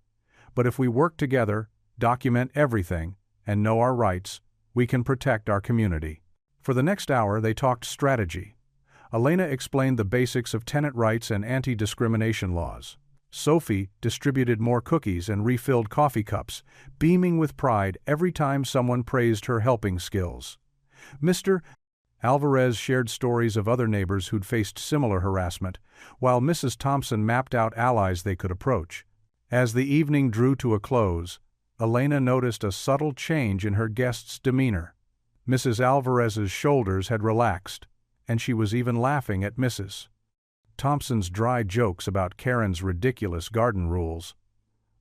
But if we work together, document everything, and know our rights, we can protect our community. For the next hour they talked strategy. Elena explained the basics of tenant rights and anti-discrimination laws. Sophie distributed more cookies and refilled coffee cups, beaming with pride every time someone praised her helping skills. Mr. Alvarez shared stories of other neighbors who'd faced similar harassment, while Mrs. Thompson mapped out allies they could approach. As the evening drew to a close, Elena noticed a subtle change in her guest's demeanor. Mrs. Alvarez's shoulders had relaxed, and she was even laughing at Mrs. Thompson's dry jokes about Karen's ridiculous garden rules.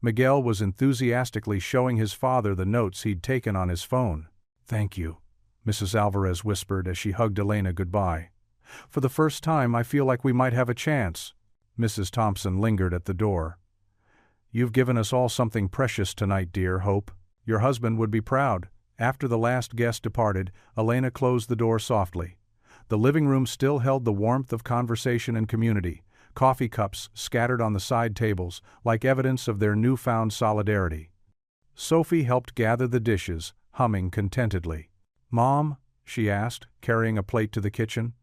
Miguel was enthusiastically showing his father the notes he'd taken on his phone. Thank you, Mrs. Alvarez whispered as she hugged Elena goodbye. For the first time I feel like we might have a chance. Mrs. Thompson lingered at the door. You've given us all something precious tonight, dear Hope. Your husband would be proud. After the last guest departed, Elena closed the door softly. The living room still held the warmth of conversation and community, coffee cups scattered on the side tables, like evidence of their newfound solidarity. Sophie helped gather the dishes, humming contentedly. Mom, she asked, carrying a plate to the kitchen,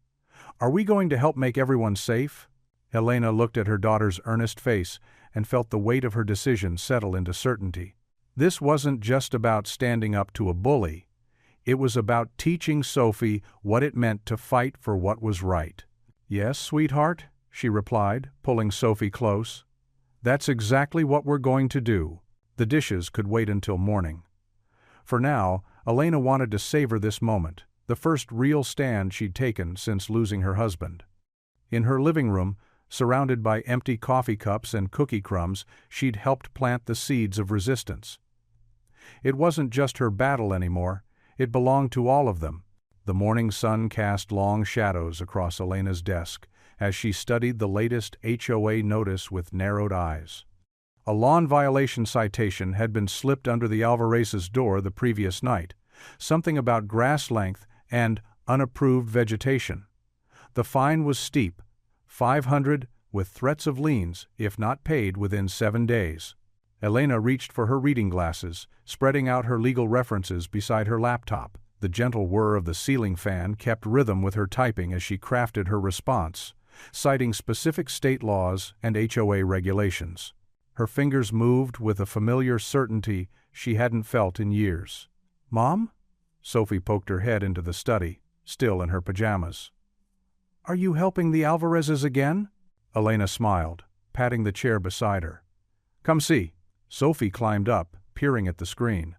are we going to help make everyone safe? Elena looked at her daughter's earnest face and felt the weight of her decision settle into certainty. This wasn't just about standing up to a bully. It was about teaching Sophie what it meant to fight for what was right. Yes, sweetheart, she replied, pulling Sophie close. That's exactly what we're going to do. The dishes could wait until morning. For now, Elena wanted to savor this moment, the first real stand she'd taken since losing her husband. In her living room, surrounded by empty coffee cups and cookie crumbs, she'd helped plant the seeds of resistance. It wasn't just her battle anymore. It belonged to all of them. The morning sun cast long shadows across Elena's desk as she studied the latest HOA notice with narrowed eyes. A lawn violation citation had been slipped under the Alvarez's door the previous night, something about grass length and unapproved vegetation. The fine was steep, $500, with threats of liens if not paid within 7 days. Elena reached for her reading glasses, spreading out her legal references beside her laptop. The gentle whir of the ceiling fan kept rhythm with her typing as she crafted her response, citing specific state laws and HOA regulations. Her fingers moved with a familiar certainty she hadn't felt in years. Mom? Sophie poked her head into the study, still in her pajamas. Are you helping the Alvarezes again? Elena smiled, patting the chair beside her. Come see. Sophie climbed up, peering at the screen.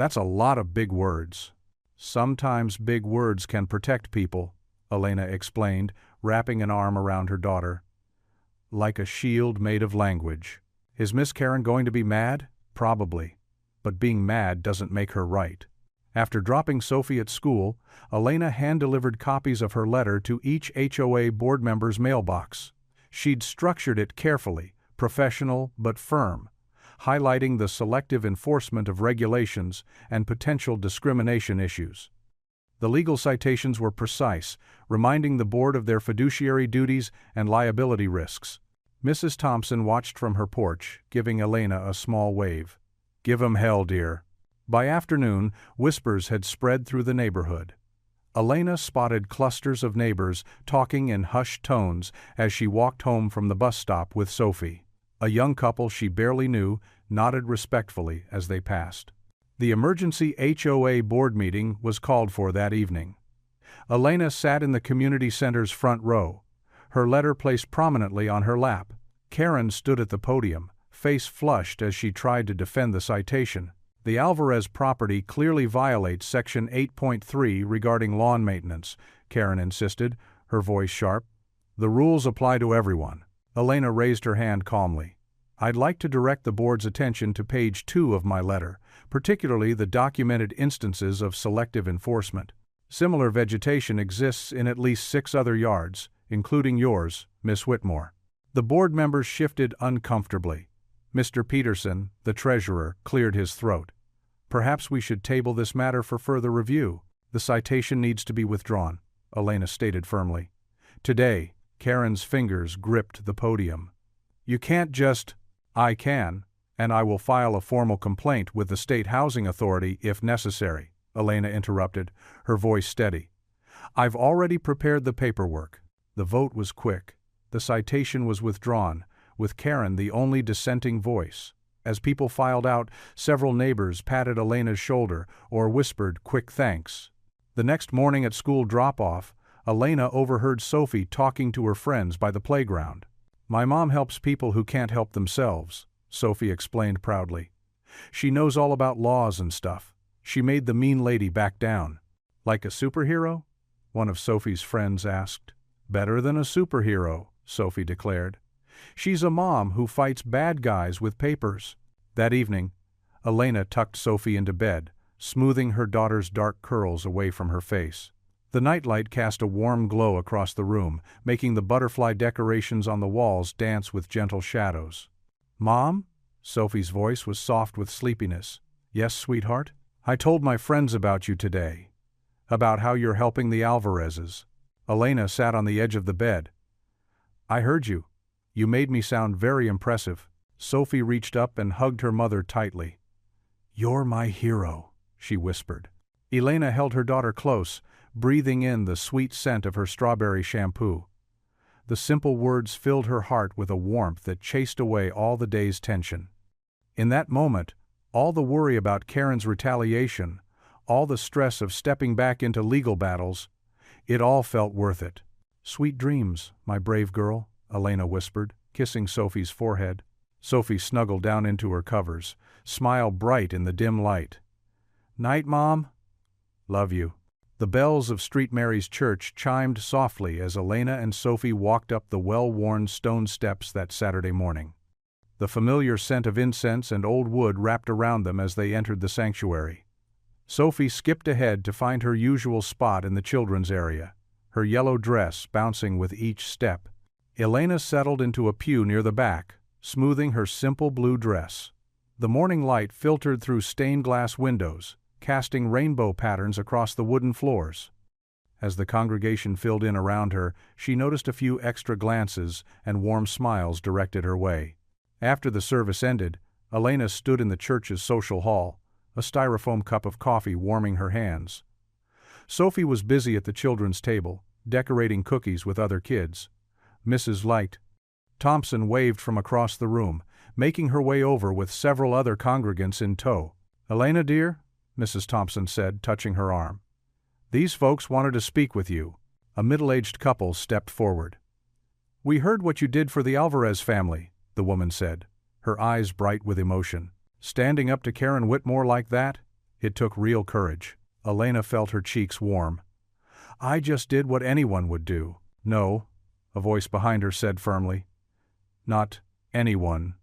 That's a lot of big words. Sometimes big words can protect people, Elena explained, wrapping an arm around her daughter. Like a shield made of language. Is Miss Karen going to be mad? Probably. But being mad doesn't make her right. After dropping Sophie at school, Elena hand-delivered copies of her letter to each HOA board member's mailbox. She'd structured it carefully, professional but firm, highlighting the selective enforcement of regulations and potential discrimination issues. The legal citations were precise, reminding the board of their fiduciary duties and liability risks. Mrs. Thompson watched from her porch, giving Elena a small wave. "Give 'em hell, dear." By afternoon, whispers had spread through the neighborhood. Elena spotted clusters of neighbors talking in hushed tones as she walked home from the bus stop with Sophie. A young couple she barely knew nodded respectfully as they passed. The emergency HOA board meeting was called for that evening. Elena sat in the community center's front row, her letter placed prominently on her lap. Karen stood at the podium, face flushed as she tried to defend the citation. The Alvarez property clearly violates Section 8.3 regarding lawn maintenance, Karen insisted, her voice sharp. The rules apply to everyone. Elena raised her hand calmly. I'd like to direct the board's attention to page 2 of my letter, particularly the documented instances of selective enforcement. Similar vegetation exists in at least 6 other yards, including yours, Miss Whitmore. The board members shifted uncomfortably. Mr. Peterson, the treasurer, cleared his throat. Perhaps we should table this matter for further review. The citation needs to be withdrawn, Elena stated firmly. Today, Karen's fingers gripped the podium. You can't just... I can, and I will file a formal complaint with the State Housing Authority if necessary, Elena interrupted, her voice steady. I've already prepared the paperwork. The vote was quick. The citation was withdrawn, with Karen the only dissenting voice. As people filed out, several neighbors patted Elena's shoulder or whispered quick thanks. The next morning at school drop-off, Elena overheard Sophie talking to her friends by the playground. My mom helps people who can't help themselves, Sophie explained proudly. She knows all about laws and stuff. She made the mean lady back down. Like a superhero? One of Sophie's friends asked. Better than a superhero, Sophie declared. She's a mom who fights bad guys with papers. That evening, Elena tucked Sophie into bed, smoothing her daughter's dark curls away from her face. The nightlight cast a warm glow across the room, making the butterfly decorations on the walls dance with gentle shadows. Mom? Sophie's voice was soft with sleepiness. Yes, sweetheart? I told my friends about you today. About how you're helping the Alvarezes. Elena sat on the edge of the bed. I heard you. You made me sound very impressive. Sophie reached up and hugged her mother tightly. You're my hero, she whispered. Elena held her daughter close, breathing in the sweet scent of her strawberry shampoo. The simple words filled her heart with a warmth that chased away all the day's tension. In that moment, all the worry about Karen's retaliation, all the stress of stepping back into legal battles, it all felt worth it. Sweet dreams, my brave girl, Elena whispered, kissing Sophie's forehead. Sophie snuggled down into her covers, smile bright in the dim light. Night, Mom. Love you. The bells of St. Mary's Church chimed softly as Elena and Sophie walked up the well-worn stone steps that Saturday morning. The familiar scent of incense and old wood wrapped around them as they entered the sanctuary. Sophie skipped ahead to find her usual spot in the children's area, her yellow dress bouncing with each step. Elena settled into a pew near the back, smoothing her simple blue dress. The morning light filtered through stained glass windows, casting rainbow patterns across the wooden floors. As the congregation filled in around her, she noticed a few extra glances and warm smiles directed her way. After the service ended, Elena stood in the church's social hall, a styrofoam cup of coffee warming her hands. Sophie was busy at the children's table, decorating cookies with other kids. Mrs. Light Thompson waved from across the room, making her way over with several other congregants in tow. Elena, dear, Mrs. Thompson said, touching her arm. These folks wanted to speak with you. A middle-aged couple stepped forward. We heard what you did for the Alvarez family, the woman said, her eyes bright with emotion. Standing up to Karen Whitmore like that? It took real courage. Elena felt her cheeks warm. I just did what anyone would do. No, a voice behind her said firmly. Not anyone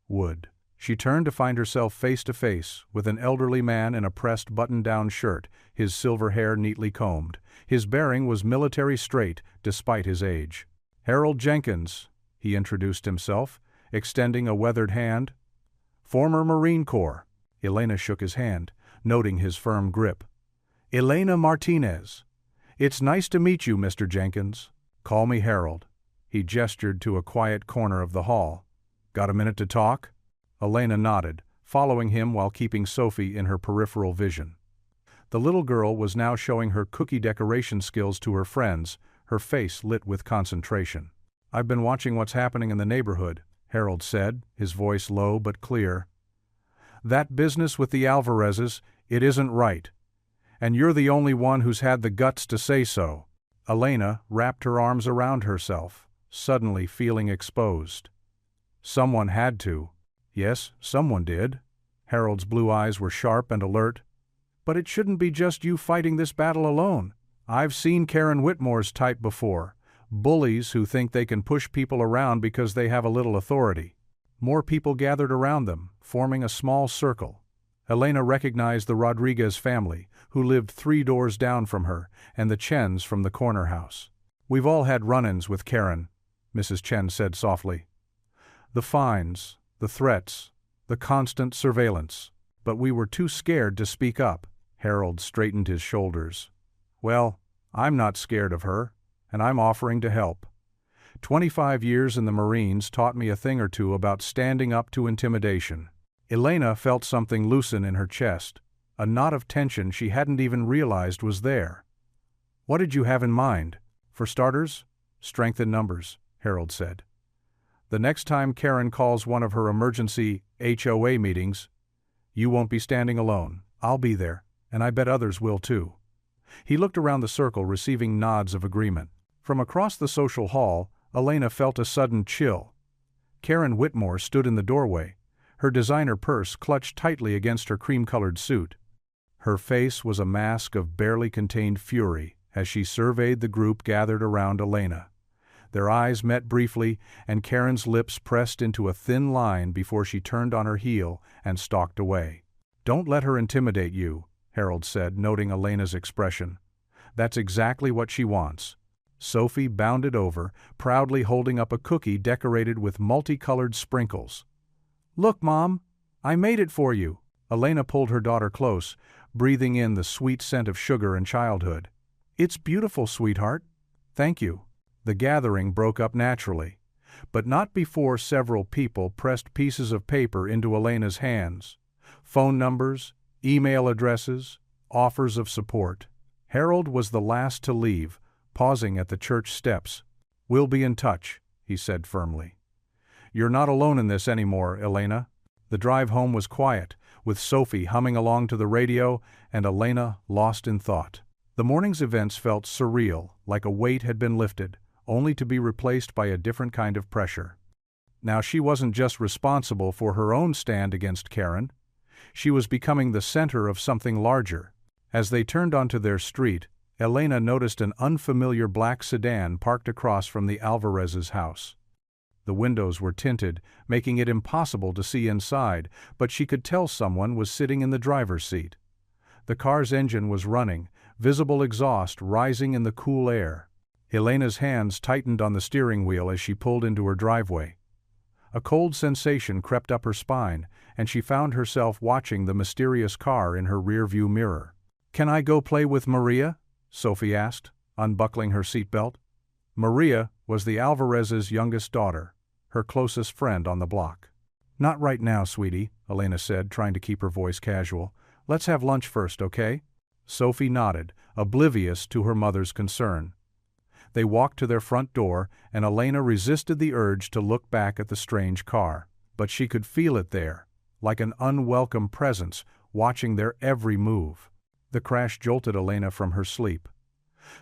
would. She turned to find herself face to face with an elderly man in a pressed button-down shirt, his silver hair neatly combed. His bearing was military straight, despite his age. Harold Jenkins, he introduced himself, extending a weathered hand. Former Marine Corps. Elena shook his hand, noting his firm grip. Elena Martinez. It's nice to meet you, Mr. Jenkins. Call me Harold. He gestured to a quiet corner of the hall. Got a minute to talk? Elena nodded, following him while keeping Sophie in her peripheral vision. The little girl was now showing her cookie decoration skills to her friends, her face lit with concentration. I've been watching what's happening in the neighborhood, Harold said, his voice low but clear. That business with the Alvarezes, it isn't right. And you're the only one who's had the guts to say so. Elena wrapped her arms around herself, suddenly feeling exposed. Someone had to. Yes, someone did. Harold's blue eyes were sharp and alert. But it shouldn't be just you fighting this battle alone. I've seen Karen Whitmore's type before. Bullies who think they can push people around because they have a little authority. More people gathered around them, forming a small circle. Elena recognized the Rodriguez family, who lived 3 doors down from her, and the Chens from the corner house. We've all had run-ins with Karen, Mrs. Chen said softly. The fines, the threats, the constant surveillance. But we were too scared to speak up. Harold straightened his shoulders. Well, I'm not scared of her, and I'm offering to help. 25 years in the Marines taught me a thing or two about standing up to intimidation. Elena felt something loosen in her chest, a knot of tension she hadn't even realized was there. What did you have in mind? For starters, strength in numbers, Harold said. The next time Karen calls one of her emergency HOA meetings, you won't be standing alone. I'll be there, and I bet others will too. He looked around the circle, receiving nods of agreement. From across the social hall, Elena felt a sudden chill. Karen Whitmore stood in the doorway, her designer purse clutched tightly against her cream-colored suit. Her face was a mask of barely contained fury as she surveyed the group gathered around Elena. Their eyes met briefly, and Karen's lips pressed into a thin line before she turned on her heel and stalked away. Don't let her intimidate you, Harold said, noting Elena's expression. That's exactly what she wants. Sophie bounded over, proudly holding up a cookie decorated with multicolored sprinkles. Look, Mom, I made it for you. Elena pulled her daughter close, breathing in the sweet scent of sugar and childhood. It's beautiful, sweetheart. Thank you. The gathering broke up naturally, but not before several people pressed pieces of paper into Elena's hands. Phone numbers, email addresses, offers of support. Harold was the last to leave, pausing at the church steps. We'll be in touch, he said firmly. You're not alone in this anymore, Elena. The drive home was quiet, with Sophie humming along to the radio and Elena lost in thought. The morning's events felt surreal, like a weight had been lifted, only to be replaced by a different kind of pressure. Now she wasn't just responsible for her own stand against Karen. She was becoming the center of something larger. As they turned onto their street, Elena noticed an unfamiliar black sedan parked across from the Alvarez's house. The windows were tinted, making it impossible to see inside, but she could tell someone was sitting in the driver's seat. The car's engine was running, visible exhaust rising in the cool air. Elena's hands tightened on the steering wheel as she pulled into her driveway. A cold sensation crept up her spine, and she found herself watching the mysterious car in her rearview mirror. "Can I go play with Maria?" Sophie asked, unbuckling her seatbelt. Maria was the Alvarez's youngest daughter, her closest friend on the block. "Not right now, sweetie," Elena said, trying to keep her voice casual. "Let's have lunch first, okay?" Sophie nodded, oblivious to her mother's concern. They walked to their front door, and Elena resisted the urge to look back at the strange car. But she could feel it there, like an unwelcome presence, watching their every move. The crash jolted Elena from her sleep.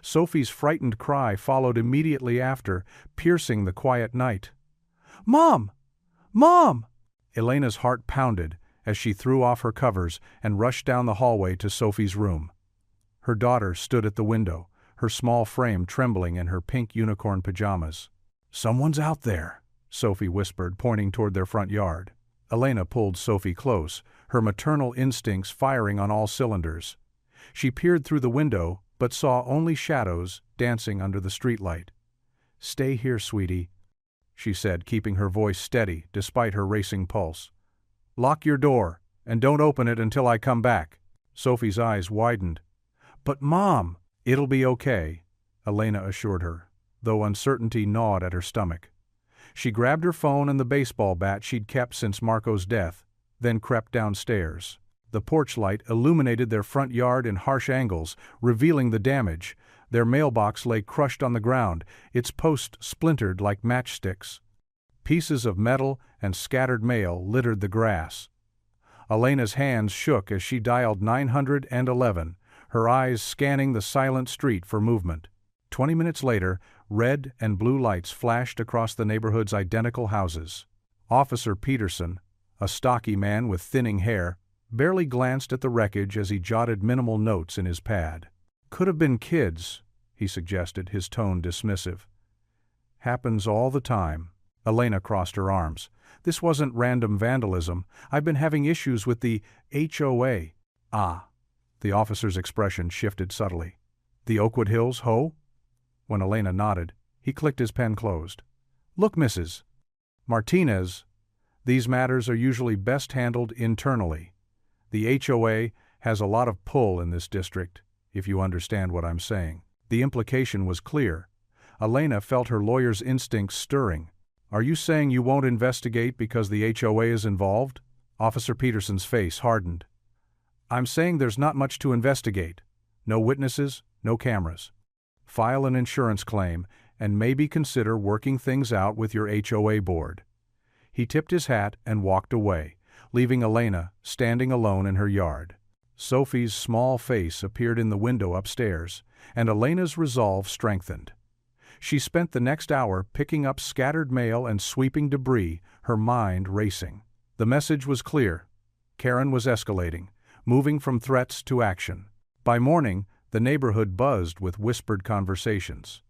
Sophie's frightened cry followed immediately after, piercing the quiet night. "Mom! Mom!" Elena's heart pounded, as she threw off her covers and rushed down the hallway to Sophie's room. Her daughter stood at the window, her small frame trembling in her pink unicorn pajamas. "Someone's out there," Sophie whispered, pointing toward their front yard. Elena pulled Sophie close, her maternal instincts firing on all cylinders. She peered through the window, but saw only shadows dancing under the streetlight. "Stay here, sweetie," she said, keeping her voice steady despite her racing pulse. "Lock your door, and don't open it until I come back." Sophie's eyes widened. "But Mom—" "It'll be okay," Elena assured her, though uncertainty gnawed at her stomach. She grabbed her phone and the baseball bat she'd kept since Marco's death, then crept downstairs. The porch light illuminated their front yard in harsh angles, revealing the damage. Their mailbox lay crushed on the ground, its post splintered like matchsticks. Pieces of metal and scattered mail littered the grass. Elena's hands shook as she dialed 911, her eyes scanning the silent street for movement. 20 minutes later, red and blue lights flashed across the neighborhood's identical houses. Officer Peterson, a stocky man with thinning hair, barely glanced at the wreckage as he jotted minimal notes in his pad. "Could have been kids," he suggested, his tone dismissive. "Happens all the time." Elena crossed her arms. "This wasn't random vandalism. I've been having issues with the HOA. "Ah." The officer's expression shifted subtly. "The Oakwood Hills HOA?" When Elena nodded, he clicked his pen closed. "Look, Mrs. Martinez, these matters are usually best handled internally. The HOA has a lot of pull in this district, if you understand what I'm saying." The implication was clear. Elena felt her lawyer's instincts stirring. "Are you saying you won't investigate because the HOA is involved?" Officer Peterson's face hardened. "I'm saying there's not much to investigate. No witnesses, no cameras. File an insurance claim, and maybe consider working things out with your HOA board." He tipped his hat and walked away, leaving Elena standing alone in her yard. Sophie's small face appeared in the window upstairs, and Elena's resolve strengthened. She spent the next hour picking up scattered mail and sweeping debris, her mind racing. The message was clear. Karen was escalating, moving from threats to action. By morning, the neighborhood buzzed with whispered conversations.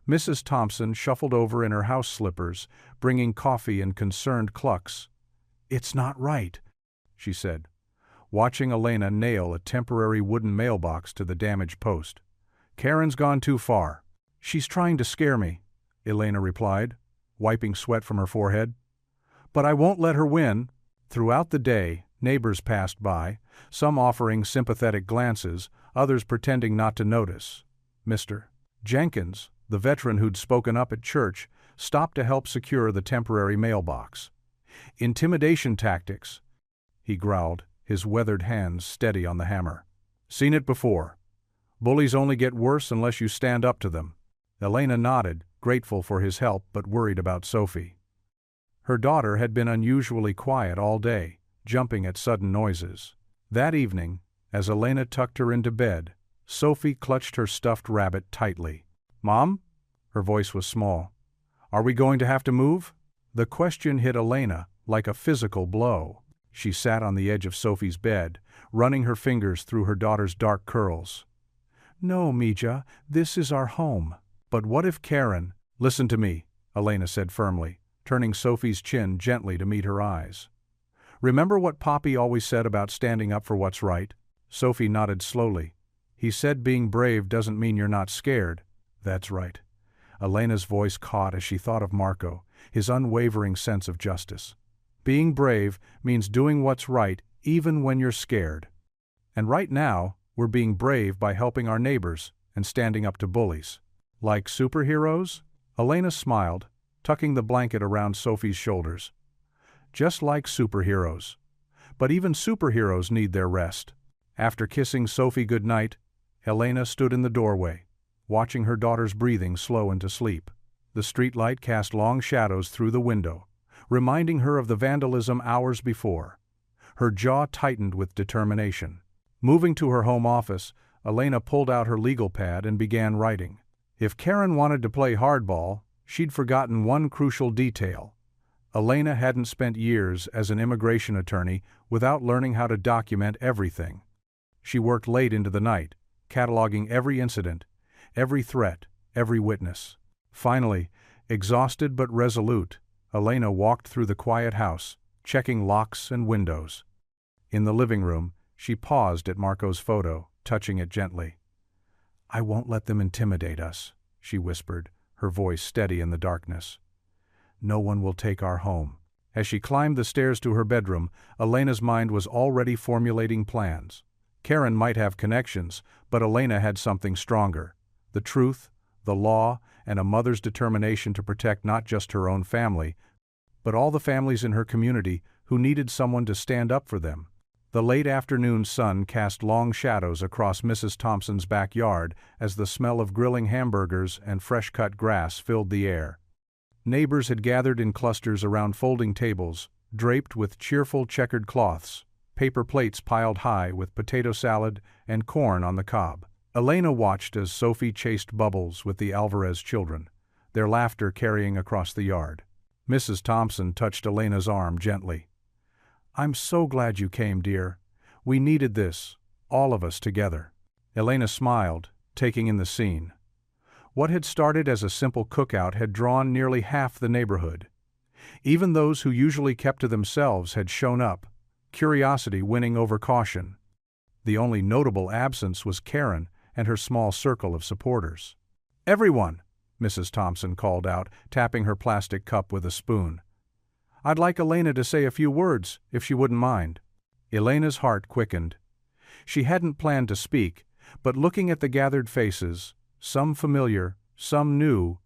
Mrs. Thompson shuffled over in her house slippers, bringing coffee and concerned clucks. "It's not right," she said, watching Elena nail a temporary wooden mailbox to the damaged post. "Karen's gone too far." "She's trying to scare me," Elena replied, wiping sweat from her forehead. "But I won't let her win." Throughout the day, neighbors passed by, some offering sympathetic glances, others pretending not to notice. Mr. Jenkins, the veteran who'd spoken up at church, stopped to help secure the temporary mailbox. "Intimidation tactics," he growled, his weathered hands steady on the hammer. "Seen it before. Bullies only get worse unless you stand up to them." Elena nodded, grateful for his help but worried about Sophie. Her daughter had been unusually quiet all day, jumping at sudden noises. That evening, as Elena tucked her into bed, Sophie clutched her stuffed rabbit tightly. "Mom?" Her voice was small. "Are we going to have to move?" The question hit Elena like a physical blow. She sat on the edge of Sophie's bed, running her fingers through her daughter's dark curls. "No, Mija, this is our home." "But what if Karen—" "Listen to me," Elena said firmly, turning Sophie's chin gently to meet her eyes. "Remember what Poppy always said about standing up for what's right?" Sophie nodded slowly. "He said being brave doesn't mean you're not scared." "That's right." Elena's voice caught as she thought of Marco, his unwavering sense of justice. "Being brave means doing what's right even when you're scared. And right now, we're being brave by helping our neighbors and standing up to bullies." "Like superheroes?" Elena smiled, tucking the blanket around Sophie's shoulders. "Just like superheroes. But even superheroes need their rest." After kissing Sophie goodnight, Elena stood in the doorway, watching her daughter's breathing slow into sleep. The streetlight cast long shadows through the window, reminding her of the vandalism hours before. Her jaw tightened with determination. Moving to her home office, Elena pulled out her legal pad and began writing. If Karen wanted to play hardball, she'd forgotten one crucial detail. Elena hadn't spent years as an immigration attorney without learning how to document everything. She worked late into the night, cataloging every incident, every threat, every witness. Finally, exhausted but resolute, Elena walked through the quiet house, checking locks and windows. In the living room, she paused at Marco's photo, touching it gently. "I won't let them intimidate us," she whispered, her voice steady in the darkness. "No one will take our home." As she climbed the stairs to her bedroom, Elena's mind was already formulating plans. Karen might have connections, but Elena had something stronger: the truth, the law, and a mother's determination to protect not just her own family, but all the families in her community who needed someone to stand up for them. The late afternoon sun cast long shadows across Mrs. Thompson's backyard as the smell of grilling hamburgers and fresh-cut grass filled the air. Neighbors had gathered in clusters around folding tables, draped with cheerful checkered cloths, paper plates piled high with potato salad and corn on the cob. Elena watched as Sophie chased Bubbles with the Alvarez children, their laughter carrying across the yard. Mrs. Thompson touched Elena's arm gently. "I'm so glad you came, dear. We needed this, all of us together." Elena smiled, taking in the scene. What had started as a simple cookout had drawn nearly half the neighborhood. Even those who usually kept to themselves had shown up, curiosity winning over caution. The only notable absence was Karen and her small circle of supporters. "Everyone," Mrs. Thompson called out, tapping her plastic cup with a spoon. "I'd like Elena to say a few words, if she wouldn't mind." Elena's heart quickened. She hadn't planned to speak, but looking at the gathered faces, some familiar, some new,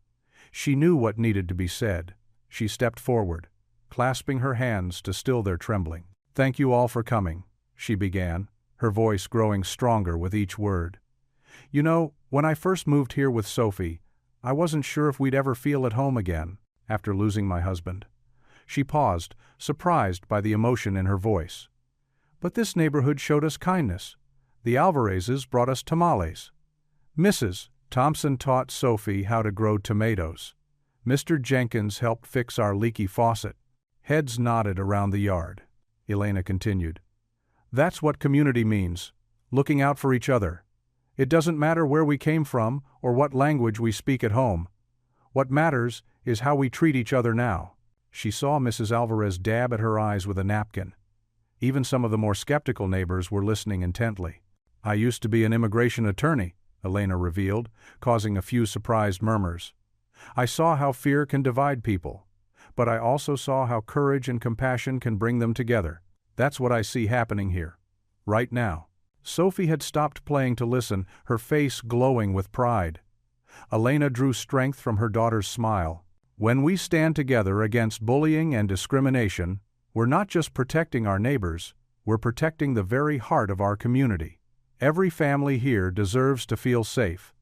she knew what needed to be said. She stepped forward, clasping her hands to still their trembling. "Thank you all for coming," she began, her voice growing stronger with each word. "You know, when I first moved here with Sophie, I wasn't sure if we'd ever feel at home again, after losing my husband." She paused, surprised by the emotion in her voice. "But this neighborhood showed us kindness. The Alvarezes brought us tamales. Mrs. Thompson taught Sophie how to grow tomatoes. Mr. Jenkins helped fix our leaky faucet." Heads nodded around the yard. Elena continued. "That's what community means, looking out for each other. It doesn't matter where we came from or what language we speak at home. What matters is how we treat each other now." She saw Mrs. Alvarez dab at her eyes with a napkin. Even some of the more skeptical neighbors were listening intently. "I used to be an immigration attorney," Elena revealed, causing a few surprised murmurs. "I saw how fear can divide people, but I also saw how courage and compassion can bring them together. That's what I see happening here, right now." Sophie had stopped playing to listen, her face glowing with pride. Elena drew strength from her daughter's smile. "When we stand together against bullying and discrimination, we're not just protecting our neighbors, we're protecting the very heart of our community. Every family here deserves to feel safe.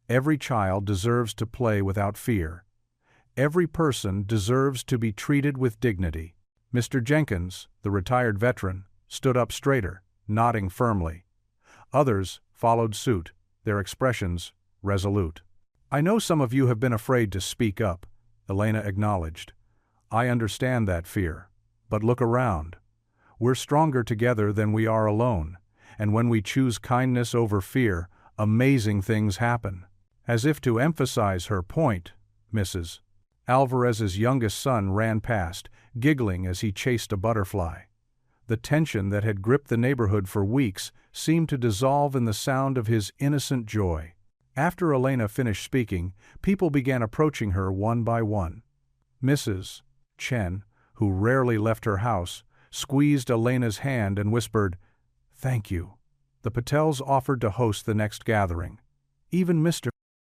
Every child deserves to play without fear. Every person deserves to be treated with dignity." Mr. Jenkins, the retired veteran, stood up straighter, nodding firmly. Others followed suit, their expressions resolute. "I know some of you have been afraid to speak up," Elena acknowledged. "I understand that fear. But look around. We're stronger together than we are alone, and when we choose kindness over fear, amazing things happen." As if to emphasize her point, Mrs. Alvarez's youngest son ran past, giggling as he chased a butterfly. The tension that had gripped the neighborhood for weeks seemed to dissolve in the sound of his innocent joy. After Elena finished speaking, people began approaching her one by one. Mrs. Chen, who rarely left her house, squeezed Elena's hand and whispered, "Thank you." The Patels offered to host the next gathering. Even Mr.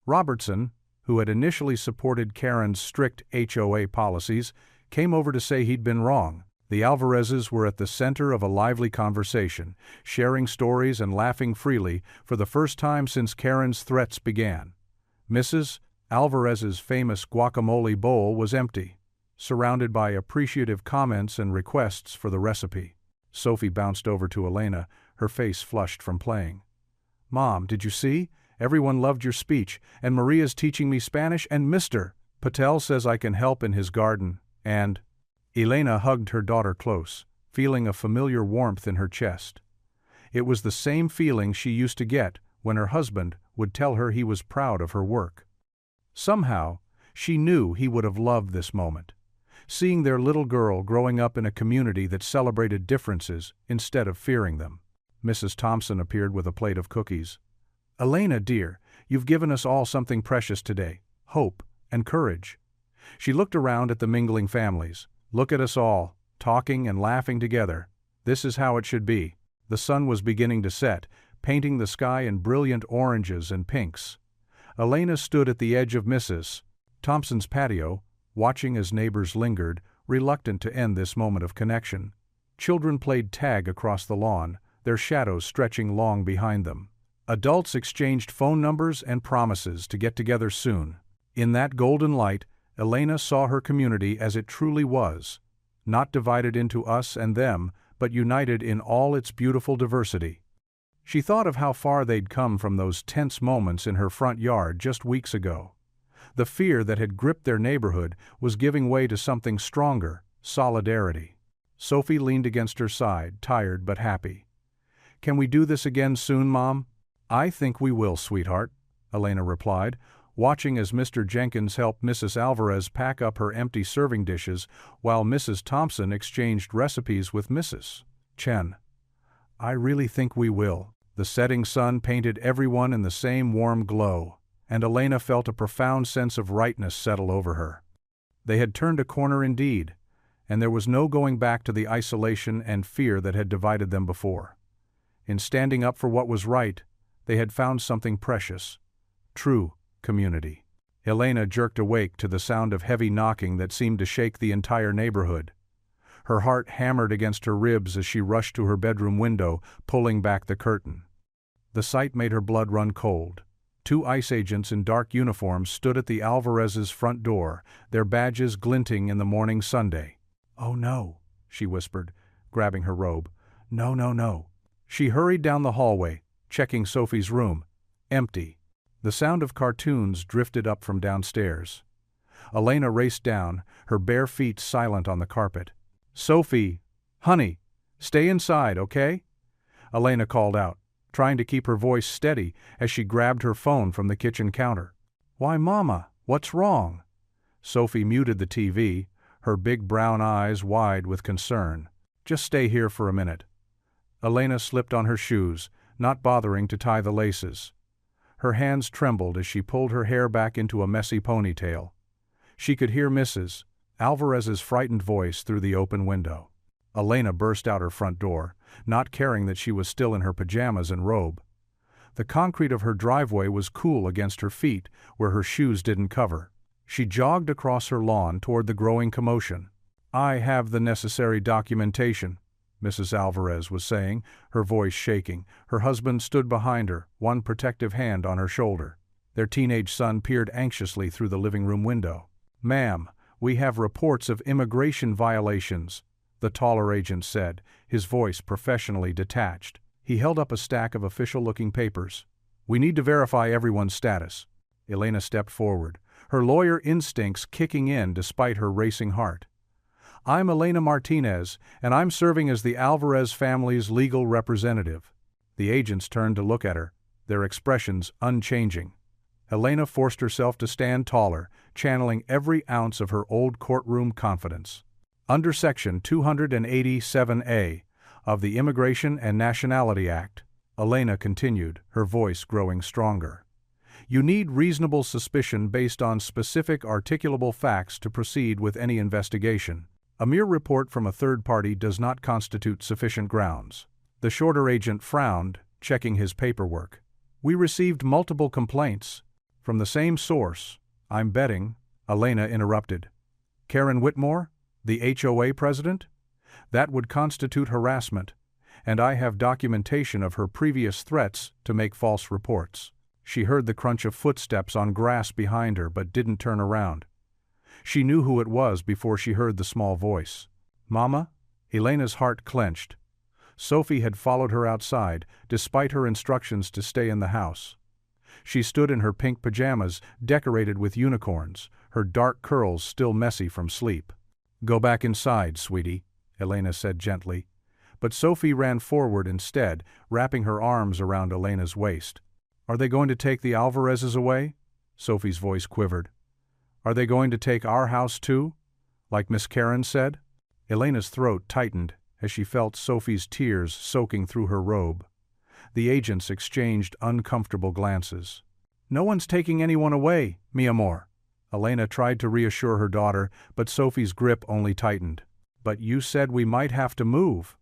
Robertson, who had initially supported Karen's strict HOA policies, came over to say he'd been wrong. The Alvarezes were at the center of a lively conversation, sharing stories and laughing freely for the first time since Karen's threats began. Mrs. Alvarez's famous guacamole bowl was empty, surrounded by appreciative comments and requests for the recipe. Sophie bounced over to Elena, her face flushed from playing. "Mom, did you see? Everyone loved your speech, and Maria's teaching me Spanish, and Mr. Patel says I can help in his garden, and..." Elena hugged her daughter close, feeling a familiar warmth in her chest. It was the same feeling she used to get when her husband would tell her he was proud of her work. Somehow, she knew he would have loved this moment, seeing their little girl growing up in a community that celebrated differences instead of fearing them. Mrs. Thompson appeared with a plate of cookies. "Elena, dear, you've given us all something precious today, hope and courage." She looked around at the mingling families. "Look at us all, talking and laughing together. This is how it should be." The sun was beginning to set, painting the sky in brilliant oranges and pinks. Elena stood at the edge of Mrs. Thompson's patio, watching as neighbors lingered, reluctant to end this moment of connection. Children played tag across the lawn, their shadows stretching long behind them. Adults exchanged phone numbers and promises to get together soon. In that golden light, Elena saw her community as it truly was, not divided into us and them, but united in all its beautiful diversity. She thought of how far they'd come from those tense moments in her front yard just weeks ago. The fear that had gripped their neighborhood was giving way to something stronger, solidarity. Sophie leaned against her side, tired but happy. "Can we do this again soon, Mom?" "I think we will, sweetheart," Elena replied, watching as Mr. Jenkins helped Mrs. Alvarez pack up her empty serving dishes while Mrs. Thompson exchanged recipes with Mrs. Chen. "I really think we will." The setting sun painted everyone in the same warm glow, and Elena felt a profound sense of rightness settle over her. They had turned a corner indeed, and there was no going back to the isolation and fear that had divided them before. In standing up for what was right, they had found something precious, true community. Elena jerked awake to the sound of heavy knocking that seemed to shake the entire neighborhood. Her heart hammered against her ribs as she rushed to her bedroom window, pulling back the curtain. The sight made her blood run cold. 2 ICE agents in dark uniforms stood at the Alvarez's front door, their badges glinting in the morning Sunday. "Oh no," she whispered, grabbing her robe. "No, no, no." She hurried down the hallway, checking Sophie's room. Empty. The sound of cartoons drifted up from downstairs. Elena raced down, her bare feet silent on the carpet. "Sophie, honey, stay inside, okay?" Elena called out, trying to keep her voice steady as she grabbed her phone from the kitchen counter. "Why, Mama, what's wrong?" Sophie muted the TV, her big brown eyes wide with concern. "Just stay here for a minute." Elena slipped on her shoes, not bothering to tie the laces. Her hands trembled as she pulled her hair back into a messy ponytail. She could hear Mrs. Alvarez's frightened voice through the open window. Elena burst out her front door, not caring that she was still in her pajamas and robe. The concrete of her driveway was cool against her feet, where her shoes didn't cover. She jogged across her lawn toward the growing commotion. "I have the necessary documentation," Mrs. Alvarez was saying, her voice shaking. Her husband stood behind her, one protective hand on her shoulder. Their teenage son peered anxiously through the living room window. "Ma'am, we have reports of immigration violations," the taller agent said, his voice professionally detached. He held up a stack of official-looking papers. "We need to verify everyone's status." Elena stepped forward, her lawyer instincts kicking in despite her racing heart. "I'm Elena Martinez, and I'm serving as the Alvarez family's legal representative." The agents turned to look at her, their expressions unchanging. Elena forced herself to stand taller, channeling every ounce of her old courtroom confidence. Under Section 287A of the Immigration and Nationality Act, Elena continued, her voice growing stronger. "You need reasonable suspicion based on specific articulable facts to proceed with any investigation. A mere report from a third party does not constitute sufficient grounds." The shorter agent frowned, checking his paperwork. "We received multiple complaints from the same source. I'm betting," Elena interrupted. "Karen Whitmore, the HOA president? That would constitute harassment, and I have documentation of her previous threats to make false reports." She heard the crunch of footsteps on grass behind her but didn't turn around. She knew who it was before she heard the small voice. "Mama?" Elena's heart clenched. Sophie had followed her outside, despite her instructions to stay in the house. She stood in her pink pajamas, decorated with unicorns, her dark curls still messy from sleep. Go back inside, sweetie, Elena said gently. But Sophie ran forward instead, wrapping her arms around Elena's waist. Are they going to take the Alvarezes away? Sophie's voice quivered. Are they going to take our house too? Like Miss Karen said? Elena's throat tightened as she felt Sophie's tears soaking through her robe. The agents exchanged uncomfortable glances. No one's taking anyone away, mi amor. Elena tried to reassure her daughter, but Sophie's grip only tightened. But you said we might have to move.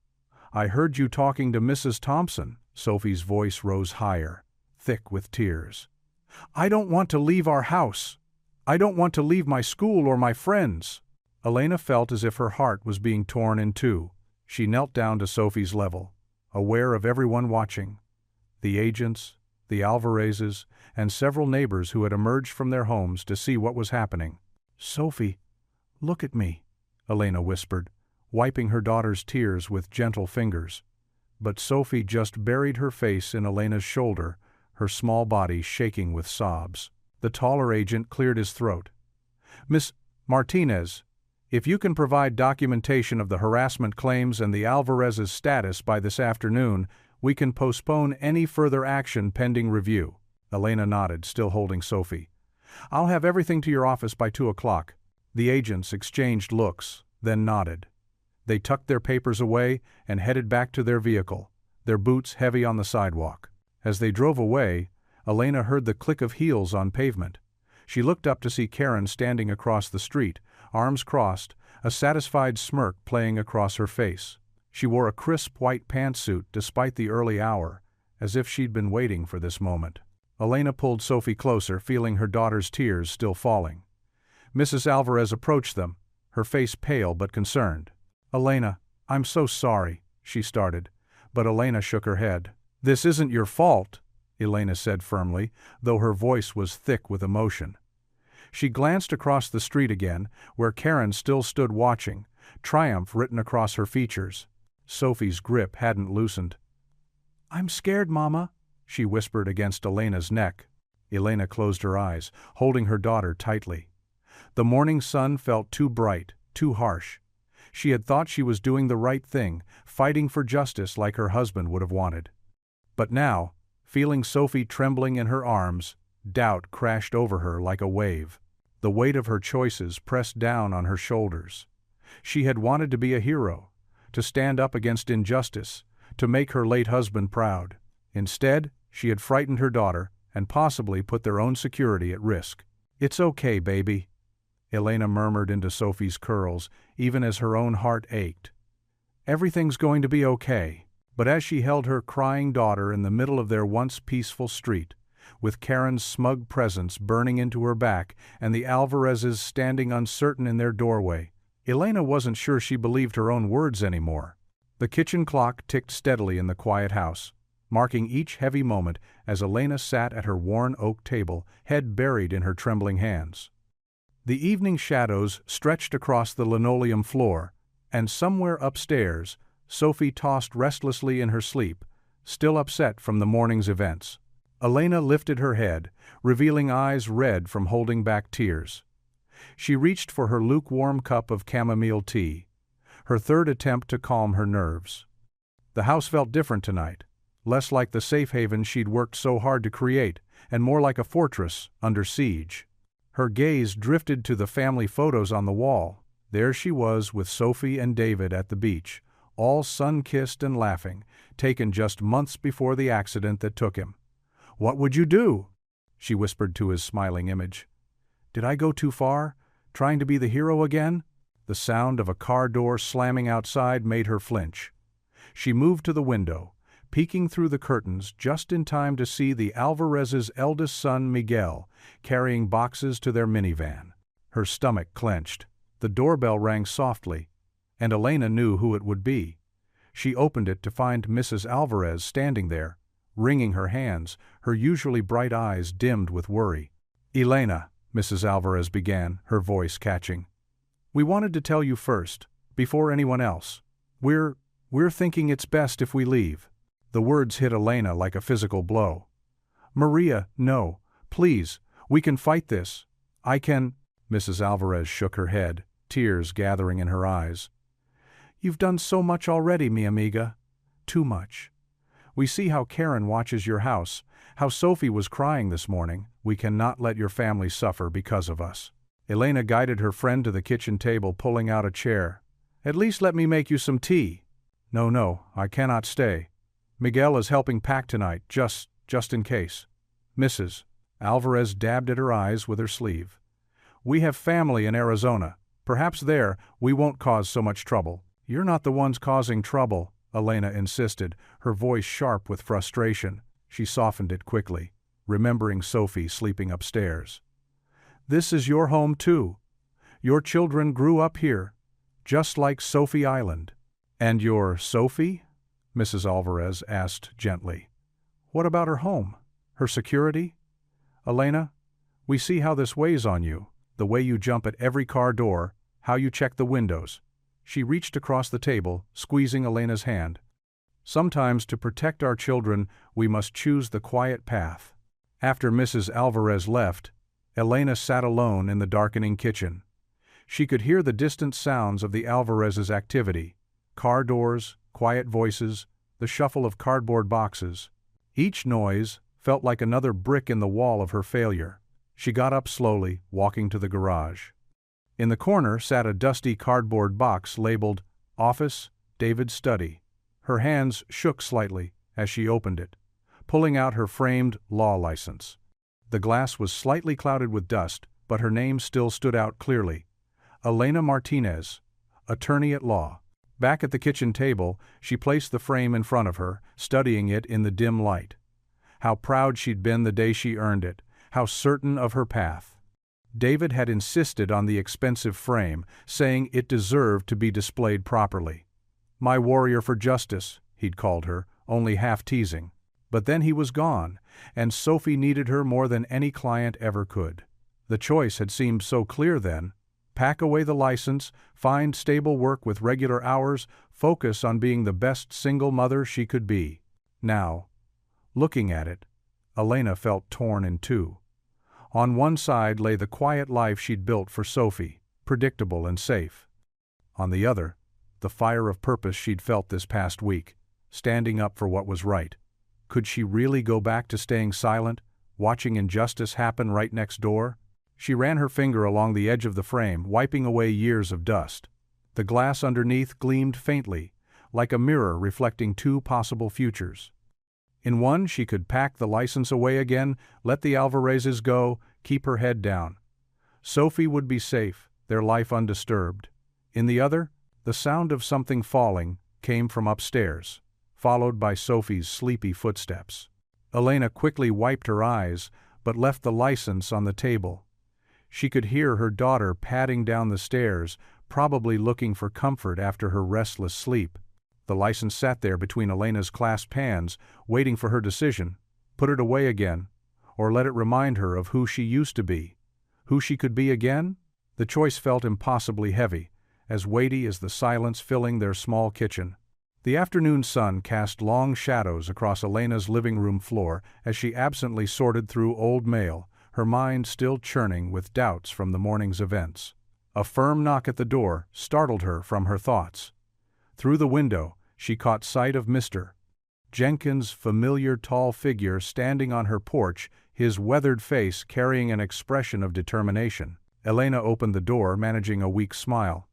I heard you talking to Mrs. Thompson. Sophie's voice rose higher, thick with tears. I don't want to leave our house. I don't want to leave my school or my friends. Elena felt as if her heart was being torn in two. She knelt down to Sophie's level, aware of everyone watching. The agents, the Alvarezes, and several neighbors who had emerged from their homes to see what was happening. Sophie, look at me, Elena whispered, wiping her daughter's tears with gentle fingers. But Sophie just buried her face in Elena's shoulder, her small body shaking with sobs. The taller agent cleared his throat. Miss Martinez, if you can provide documentation of the harassment claims and the Alvarez's status by this afternoon, we can postpone any further action pending review. Elena nodded, still holding Sophie. I'll have everything to your office by 2 o'clock. The agents exchanged looks, then nodded. They tucked their papers away and headed back to their vehicle, their boots heavy on the sidewalk. As they drove away, Elena heard the click of heels on pavement. She looked up to see Karen standing across the street, arms crossed, a satisfied smirk playing across her face. She wore a crisp white pantsuit despite the early hour, as if she'd been waiting for this moment. Elena pulled Sophie closer, feeling her daughter's tears still falling. Mrs. Alvarez approached them, her face pale but concerned. Elena, I'm so sorry, she started, but Elena shook her head. This isn't your fault, Elena said firmly, though her voice was thick with emotion. She glanced across the street again, where Karen still stood watching, triumph written across her features. Sophie's grip hadn't loosened. I'm scared, Mama, she whispered against Elena's neck. Elena closed her eyes, holding her daughter tightly. The morning sun felt too bright, too harsh. She had thought she was doing the right thing, fighting for justice like her husband would have wanted. But now, feeling Sophie trembling in her arms, doubt crashed over her like a wave. The weight of her choices pressed down on her shoulders. She had wanted to be a hero, to stand up against injustice, to make her late husband proud. Instead, she had frightened her daughter and possibly put their own security at risk. It's okay, baby, Elena murmured into Sophie's curls, even as her own heart ached. Everything's going to be okay. But as she held her crying daughter in the middle of their once peaceful street, with Karen's smug presence burning into her back and the Alvarezes standing uncertain in their doorway, Elena wasn't sure she believed her own words anymore. The kitchen clock ticked steadily in the quiet house, marking each heavy moment as Elena sat at her worn oak table, head buried in her trembling hands. The evening shadows stretched across the linoleum floor, and somewhere upstairs, Sophie tossed restlessly in her sleep, still upset from the morning's events. Elena lifted her head, revealing eyes red from holding back tears. She reached for her lukewarm cup of chamomile tea, her third attempt to calm her nerves. The house felt different tonight, less like the safe haven she'd worked so hard to create, and more like a fortress under siege. Her gaze drifted to the family photos on the wall. There she was with Sophie and David at the beach, all sun-kissed and laughing, taken just months before the accident that took him. "What would you do?" she whispered to his smiling image. "Did I go too far, trying to be the hero again?" The sound of a car door slamming outside made her flinch. She moved to the window, peeking through the curtains just in time to see the Alvarez's eldest son, Miguel, carrying boxes to their minivan. Her stomach clenched. The doorbell rang softly, and Elena knew who it would be. She opened it to find Mrs. Alvarez standing there, wringing her hands, her usually bright eyes dimmed with worry. "Elena," Mrs. Alvarez began, her voice catching. "We wanted to tell you first, before anyone else. We're thinking it's best if we leave." The words hit Elena like a physical blow. "Maria, no, please, we can fight this. I can—" Mrs. Alvarez shook her head, tears gathering in her eyes. "You've done so much already, mi amiga. Too much. We see how Karen watches your house, how Sophie was crying this morning. We cannot let your family suffer because of us." Elena guided her friend to the kitchen table, pulling out a chair. "At least let me make you some tea." No, I cannot stay. Miguel is helping pack tonight, just in case." "Mrs." Alvarez dabbed at her eyes with her sleeve. "We have family in Arizona. Perhaps there we won't cause so much trouble." "You're not the ones causing trouble," Elena insisted, her voice sharp with frustration. She softened it quickly, remembering Sophie sleeping upstairs. "This is your home too. Your children grew up here, just like Sophie Island." "And your Sophie?" Mrs. Alvarez asked gently. "What about her home? Her security? Elena, we see how this weighs on you, the way you jump at every car door, how you check the windows." She reached across the table, squeezing Elena's hand. "Sometimes to protect our children, we must choose the quiet path." After Mrs. Alvarez left, Elena sat alone in the darkening kitchen. She could hear the distant sounds of the Alvarez's activity: car doors, quiet voices, the shuffle of cardboard boxes. Each noise felt like another brick in the wall of her failure. She got up slowly, walking to the garage. In the corner sat a dusty cardboard box labeled "Office, David's Study." Her hands shook slightly as she opened it, pulling out her framed law license. The glass was slightly clouded with dust, but her name still stood out clearly: Elena Martinez, attorney at law. Back at the kitchen table, she placed the frame in front of her, studying it in the dim light. How proud she'd been the day she earned it, how certain of her path. David had insisted on the expensive frame, saying it deserved to be displayed properly. "My warrior for justice," he'd called her, only half teasing. But then he was gone, and Sophie needed her more than any client ever could. The choice had seemed so clear then: pack away the license, find stable work with regular hours, focus on being the best single mother she could be. Now, looking at it, Elena felt torn in two. On one side lay the quiet life she'd built for Sophie, predictable and safe. On the other, the fire of purpose she'd felt this past week, standing up for what was right. Could she really go back to staying silent, watching injustice happen right next door? She ran her finger along the edge of the frame, wiping away years of dust. The glass underneath gleamed faintly, like a mirror reflecting two possible futures. In one, she could pack the license away again, let the Alvarezes go, keep her head down. Sophie would be safe, their life undisturbed. In the other, the sound of something falling came from upstairs, followed by Sophie's sleepy footsteps. Elena quickly wiped her eyes, but left the license on the table. She could hear her daughter padding down the stairs, probably looking for comfort after her restless sleep. The license sat there between Elena's clasped hands, waiting for her decision: put it away again, or let it remind her of who she used to be, who she could be again. The choice felt impossibly heavy, as weighty as the silence filling their small kitchen. The afternoon sun cast long shadows across Elena's living room floor as she absently sorted through old mail, her mind still churning with doubts from the morning's events. A firm knock at the door startled her from her thoughts. Through the window, she caught sight of Mr. Jenkins' familiar tall figure standing on her porch, his weathered face carrying an expression of determination. Elena opened the door, managing a weak smile.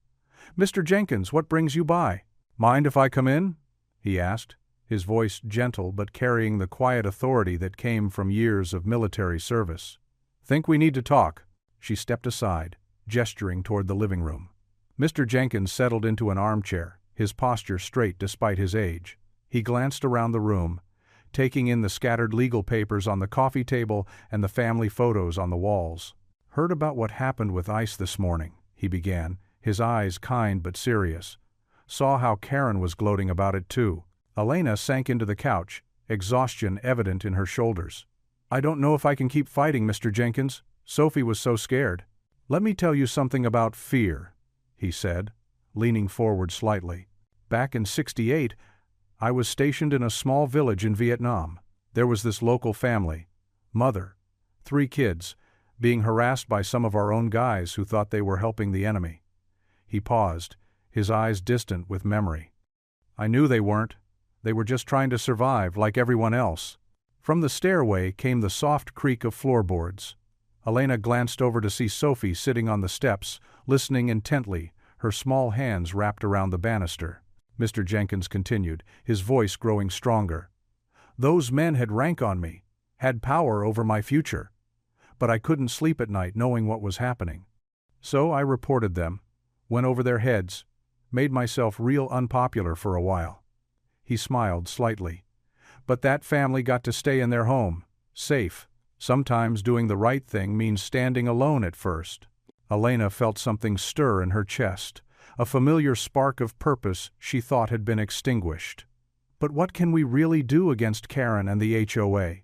"Mr. Jenkins, what brings you by?" "Mind if I come in?" he asked, his voice gentle but carrying the quiet authority that came from years of military service. "Think we need to talk." She stepped aside, gesturing toward the living room. Mr. Jenkins settled into an armchair, his posture straight despite his age. He glanced around the room, taking in the scattered legal papers on the coffee table and the family photos on the walls. "Heard about what happened with Ice this morning," he began, his eyes kind but serious. "Saw how Karen was gloating about it too." Elena sank into the couch, exhaustion evident in her shoulders. "I don't know if I can keep fighting, Mr. Jenkins. Sophie was so scared." "Let me tell you something about fear," he said, leaning forward slightly. "Back in '68, I was stationed in a small village in Vietnam. There was this local family, mother, 3 kids, being harassed by some of our own guys who thought they were helping the enemy. He paused, his eyes distant with memory. I knew they weren't. They were just trying to survive like everyone else. From the stairway came the soft creak of floorboards. Elena glanced over to see Sophie sitting on the steps, listening intently, her small hands wrapped around the banister. Mr. Jenkins continued, his voice growing stronger. Those men had rank on me, had power over my future. But I couldn't sleep at night knowing what was happening. So I reported them, went over their heads, made myself real unpopular for a while. He smiled slightly. But that family got to stay in their home, safe. Sometimes doing the right thing means standing alone at first. Elena felt something stir in her chest, a familiar spark of purpose she thought had been extinguished. But what can we really do against Karen and the HOA?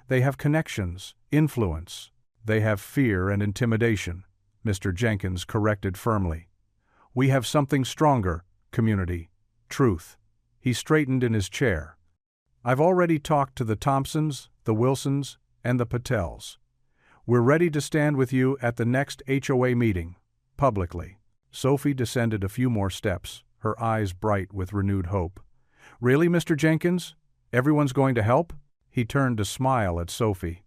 They have connections, influence. They have fear and intimidation, Mr. Jenkins corrected firmly. We have something stronger, community, truth. He straightened in his chair. I've already talked to the Thompsons, the Wilsons, and the Patels. We're ready to stand with you at the next HOA meeting, publicly. Sophie descended a few more steps, her eyes bright with renewed hope. Really, Mr. Jenkins? Everyone's going to help? He turned to smile at Sophie.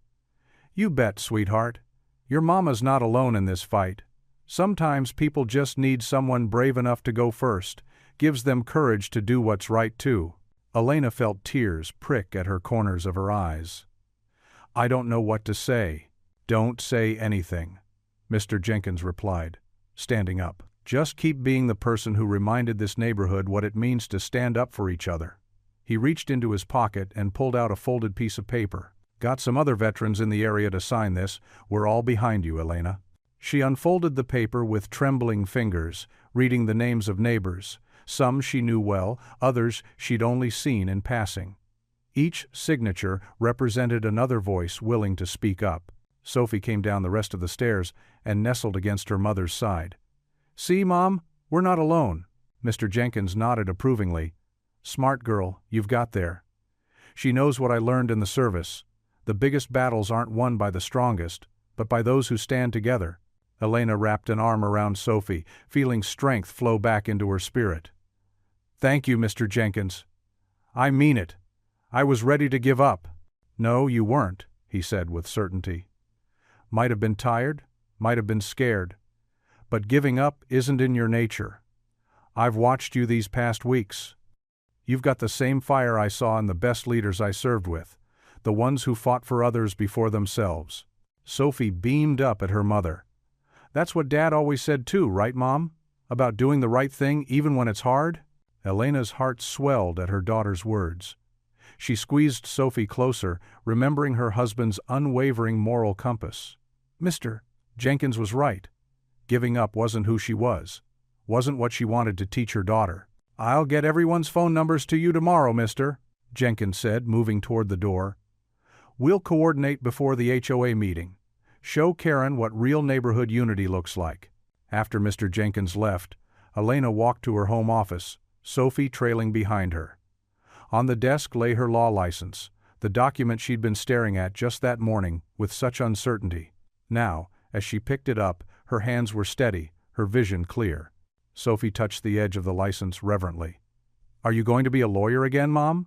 You bet, sweetheart. Your mama's not alone in this fight. Sometimes people just need someone brave enough to go first, gives them courage to do what's right too. Elena felt tears prick at her corners of her eyes. I don't know what to say. Don't say anything, Mr. Jenkins replied, standing up. Just keep being the person who reminded this neighborhood what it means to stand up for each other. He reached into his pocket and pulled out a folded piece of paper. Got some other veterans in the area to sign this. We're all behind you, Elena. She unfolded the paper with trembling fingers, reading the names of neighbors. Some she knew well, others she'd only seen in passing. Each signature represented another voice willing to speak up. Sophie came down the rest of the stairs and nestled against her mother's side. See, Mom, we're not alone. Mr. Jenkins nodded approvingly. Smart girl, you've got there. She knows what I learned in the service. The biggest battles aren't won by the strongest, but by those who stand together. Elena wrapped an arm around Sophie, feeling strength flow back into her spirit. Thank you, Mr. Jenkins. I mean it. I was ready to give up. No, you weren't, he said with certainty. Might have been tired, might have been scared. But giving up isn't in your nature. I've watched you these past weeks. You've got the same fire I saw in the best leaders I served with, the ones who fought for others before themselves. Sophie beamed up at her mother. That's what Dad always said too, right, Mom? About doing the right thing even when it's hard? Elena's heart swelled at her daughter's words. She squeezed Sophie closer, remembering her husband's unwavering moral compass. Mr. Jenkins was right. Giving up wasn't who she was, wasn't what she wanted to teach her daughter. I'll get everyone's phone numbers to you tomorrow, mister, Jenkins said, moving toward the door. We'll coordinate before the HOA meeting. Show Karen what real neighborhood unity looks like. After Mr. Jenkins left, Elena walked to her home office, Sophie trailing behind her. On the desk lay her law license, the document she'd been staring at just that morning with such uncertainty. Now, as she picked it up, her hands were steady, her vision clear. Sophie touched the edge of the license reverently. Are you going to be a lawyer again, Mom?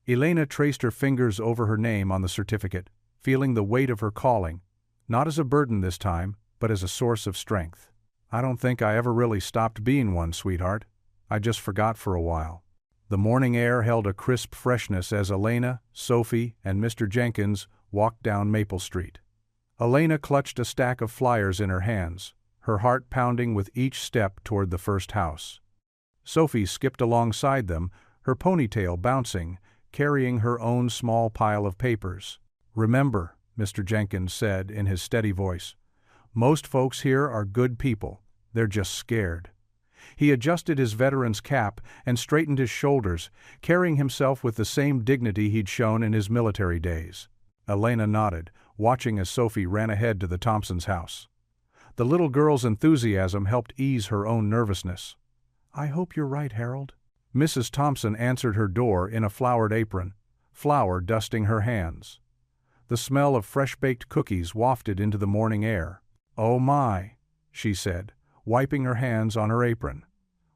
Elena traced her fingers over her name on the certificate, feeling the weight of her calling, not as a burden this time, but as a source of strength. I don't think I ever really stopped being one, sweetheart. I just forgot for a while. The morning air held a crisp freshness as Elena, Sophie, and Mr. Jenkins walked down Maple Street. Elena clutched a stack of flyers in her hands, her heart pounding with each step toward the first house. Sophie skipped alongside them, her ponytail bouncing, carrying her own small pile of papers. Remember, Mr. Jenkins said in his steady voice, most folks here are good people, they're just scared. He adjusted his veteran's cap and straightened his shoulders, carrying himself with the same dignity he'd shown in his military days. Elena nodded, watching as Sophie ran ahead to the Thompsons' house. The little girl's enthusiasm helped ease her own nervousness. I hope you're right, Harold. Mrs. Thompson answered her door in a flowered apron, flour dusting her hands. The smell of fresh-baked cookies wafted into the morning air. Oh my, she said, wiping her hands on her apron.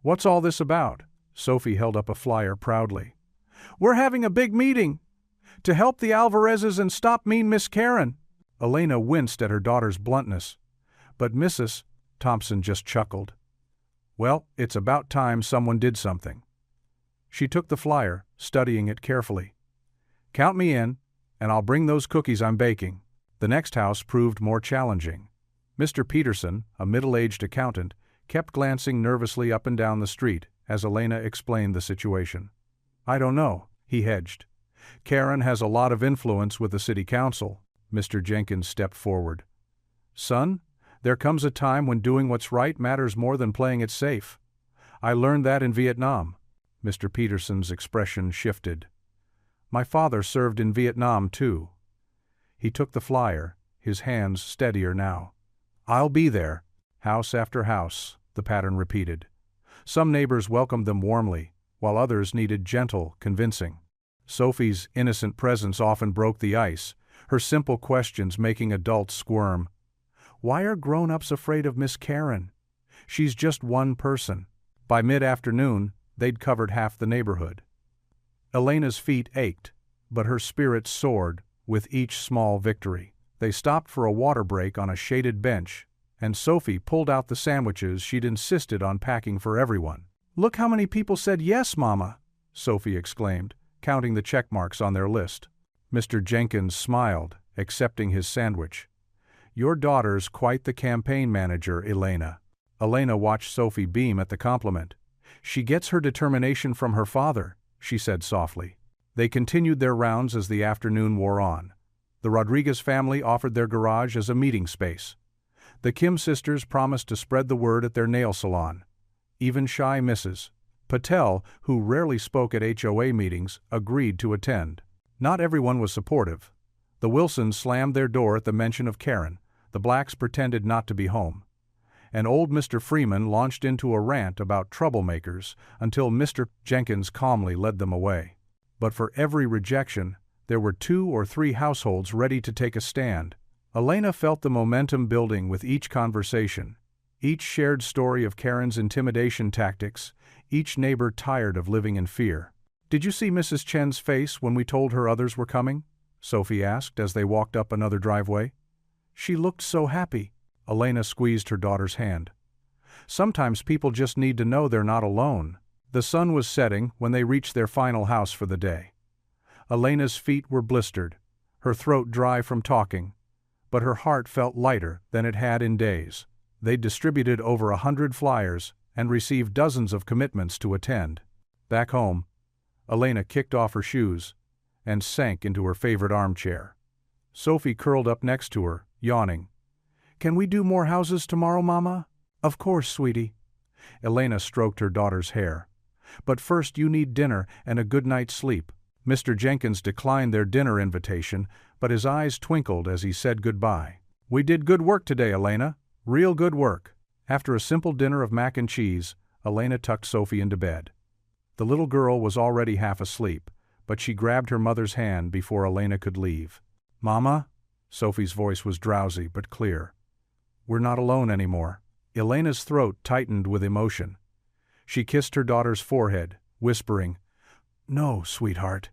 "What's all this about?" Sophie held up a flyer proudly. "We're having a big meeting to help the Alvarezes and stop mean Miss Karen." Elena winced at her daughter's bluntness, but Mrs. Thompson just chuckled. "Well, it's about time someone did something." She took the flyer, studying it carefully. "Count me in, and I'll bring those cookies I'm baking." The next house proved more challenging. Mr. Peterson, a middle-aged accountant, kept glancing nervously up and down the street as Elena explained the situation. "I don't know," he hedged. "Karen has a lot of influence with the city council." Mr. Jenkins stepped forward. "Son, there comes a time when doing what's right matters more than playing it safe. I learned that in Vietnam." Mr. Peterson's expression shifted. "My father served in Vietnam, too." He took the flyer, his hands steadier now. "I'll be there." House after house, the pattern repeated. Some neighbors welcomed them warmly, while others needed gentle convincing. Sophie's innocent presence often broke the ice, her simple questions making adults squirm. "Why are grown-ups afraid of Miss Karen? She's just one person." By mid-afternoon, they'd covered half the neighborhood. Elena's feet ached, but her spirits soared with each small victory. They stopped for a water break on a shaded bench, and Sophie pulled out the sandwiches she'd insisted on packing for everyone. "Look how many people said yes, Mama," Sophie exclaimed, counting the check marks on their list. Mr. Jenkins smiled, accepting his sandwich. "Your daughter's quite the campaign manager, Elena." Elena watched Sophie beam at the compliment. "She gets her determination from her father," she said softly. They continued their rounds as the afternoon wore on. The Rodriguez family offered their garage as a meeting space. The Kim sisters promised to spread the word at their nail salon. Even shy Mrs. Patel, who rarely spoke at HOA meetings, agreed to attend. Not everyone was supportive. The Wilsons slammed their door at the mention of Karen. The Blacks pretended not to be home. And old Mr. Freeman launched into a rant about troublemakers until Mr. Jenkins calmly led them away. But for every rejection, there were 2 or 3 households ready to take a stand. Elena felt the momentum building with each conversation, each shared story of Karen's intimidation tactics, each neighbor tired of living in fear. "Did you see Mrs. Chen's face when we told her others were coming?" Sophie asked as they walked up another driveway. "She looked so happy." Elena squeezed her daughter's hand. "Sometimes people just need to know they're not alone." The sun was setting when they reached their final house for the day. Elena's feet were blistered, her throat dry from talking, but her heart felt lighter than it had in days. They'd distributed over 100 flyers and received dozens of commitments to attend. Back home, Elena kicked off her shoes and sank into her favorite armchair. Sophie curled up next to her, yawning. "Can we do more houses tomorrow, Mama?" "Of course, sweetie." Elena stroked her daughter's hair. "But first you need dinner and a good night's sleep." Mr. Jenkins declined their dinner invitation, but his eyes twinkled as he said goodbye. "We did good work today, Elena. Real good work." After a simple dinner of mac and cheese, Elena tucked Sophie into bed. The little girl was already half asleep, but she grabbed her mother's hand before Elena could leave. "Mama?" Sophie's voice was drowsy but clear. "We're not alone anymore." Elena's throat tightened with emotion. She kissed her daughter's forehead, whispering, "No, sweetheart,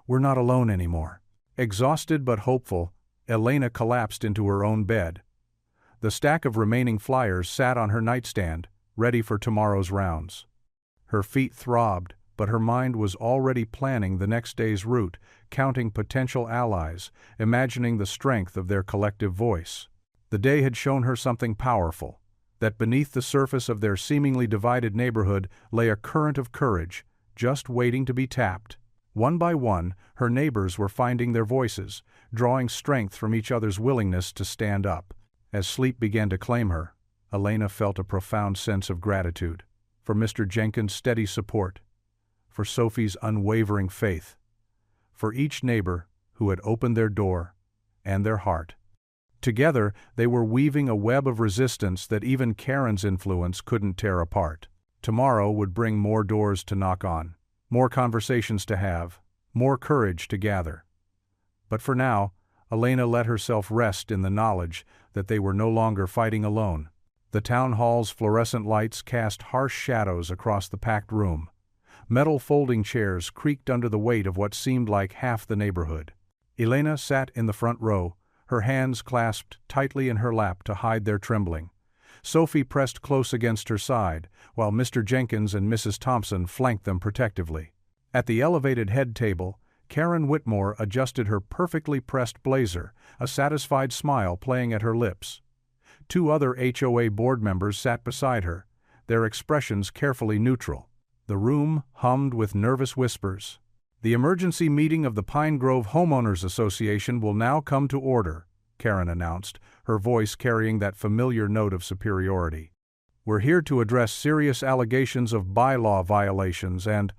we're not alone anymore." Exhausted but hopeful, Elena collapsed into her own bed. The stack of remaining flyers sat on her nightstand, ready for tomorrow's rounds. Her feet throbbed, but her mind was already planning the next day's route, counting potential allies, imagining the strength of their collective voice. The day had shown her something powerful, that beneath the surface of their seemingly divided neighborhood lay a current of courage, just waiting to be tapped. One by one, her neighbors were finding their voices, drawing strength from each other's willingness to stand up. As sleep began to claim her, Elena felt a profound sense of gratitude for Mr. Jenkins' steady support, for Sophie's unwavering faith, for each neighbor who had opened their door and their heart. Together, they were weaving a web of resistance that even Karen's influence couldn't tear apart. Tomorrow would bring more doors to knock on, more conversations to have, more courage to gather. But for now, Elena let herself rest in the knowledge that they were no longer fighting alone. The town hall's fluorescent lights cast harsh shadows across the packed room. Metal folding chairs creaked under the weight of what seemed like half the neighborhood. Elena sat in the front row, her hands clasped tightly in her lap to hide their trembling. Sophie pressed close against her side, while Mr. Jenkins and Mrs. Thompson flanked them protectively. At the elevated head table, Karen Whitmore adjusted her perfectly pressed blazer, a satisfied smile playing at her lips. Two other HOA board members sat beside her, their expressions carefully neutral. The room hummed with nervous whispers. "The emergency meeting of the Pine Grove Homeowners Association will now come to order," Karen announced, her voice carrying that familiar note of superiority. "We're here to address serious allegations of bylaw violations and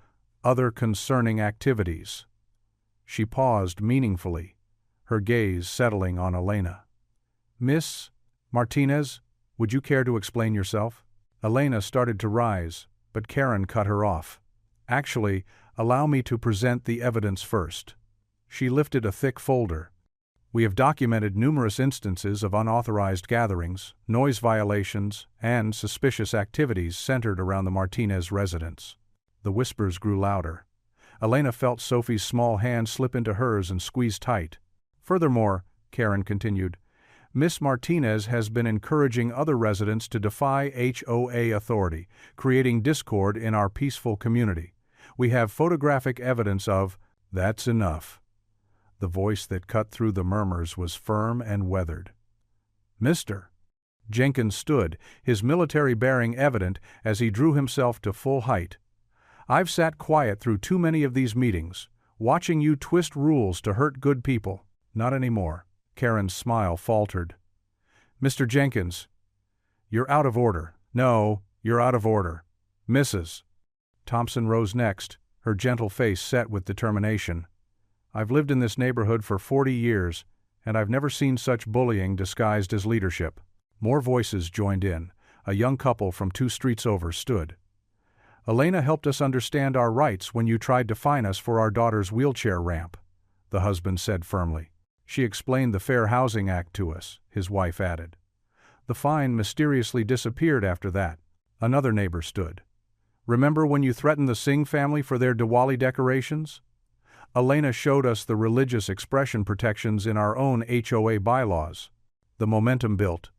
other concerning activities." She paused meaningfully, her gaze settling on Elena. "Miss Martinez, would you care to explain yourself?" Elena started to rise, but Karen cut her off. "Actually, allow me to present the evidence first." She lifted a thick folder. "We have documented numerous instances of unauthorized gatherings, noise violations, and suspicious activities centered around the Martinez residence." The whispers grew louder. Elena felt Sophie's small hand slip into hers and squeeze tight. "Furthermore," Karen continued, "Miss Martinez has been encouraging other residents to defy HOA authority, creating discord in our peaceful community. We have photographic evidence of—" "That's enough." The voice that cut through the murmurs was firm and weathered. "Mr." Jenkins stood, his military bearing evident as he drew himself to full height. "I've sat quiet through too many of these meetings, watching you twist rules to hurt good people." "Not anymore." Karen's smile faltered. "Mr. Jenkins, you're out of order." "No, you're out of order." "Mrs." Thompson rose next, her gentle face set with determination. "I've lived in this neighborhood for 40 years, and I've never seen such bullying disguised as leadership." More voices joined in. A young couple from 2 streets over stood. "Elena helped us understand our rights when you tried to fine us for our daughter's wheelchair ramp," the husband said firmly. "She explained the Fair Housing Act to us," his wife added. "The fine mysteriously disappeared after that." Another neighbor stood. "Remember when you threatened the Singh family for their Diwali decorations? Elena showed us the religious expression protections in our own HOA bylaws." The momentum built.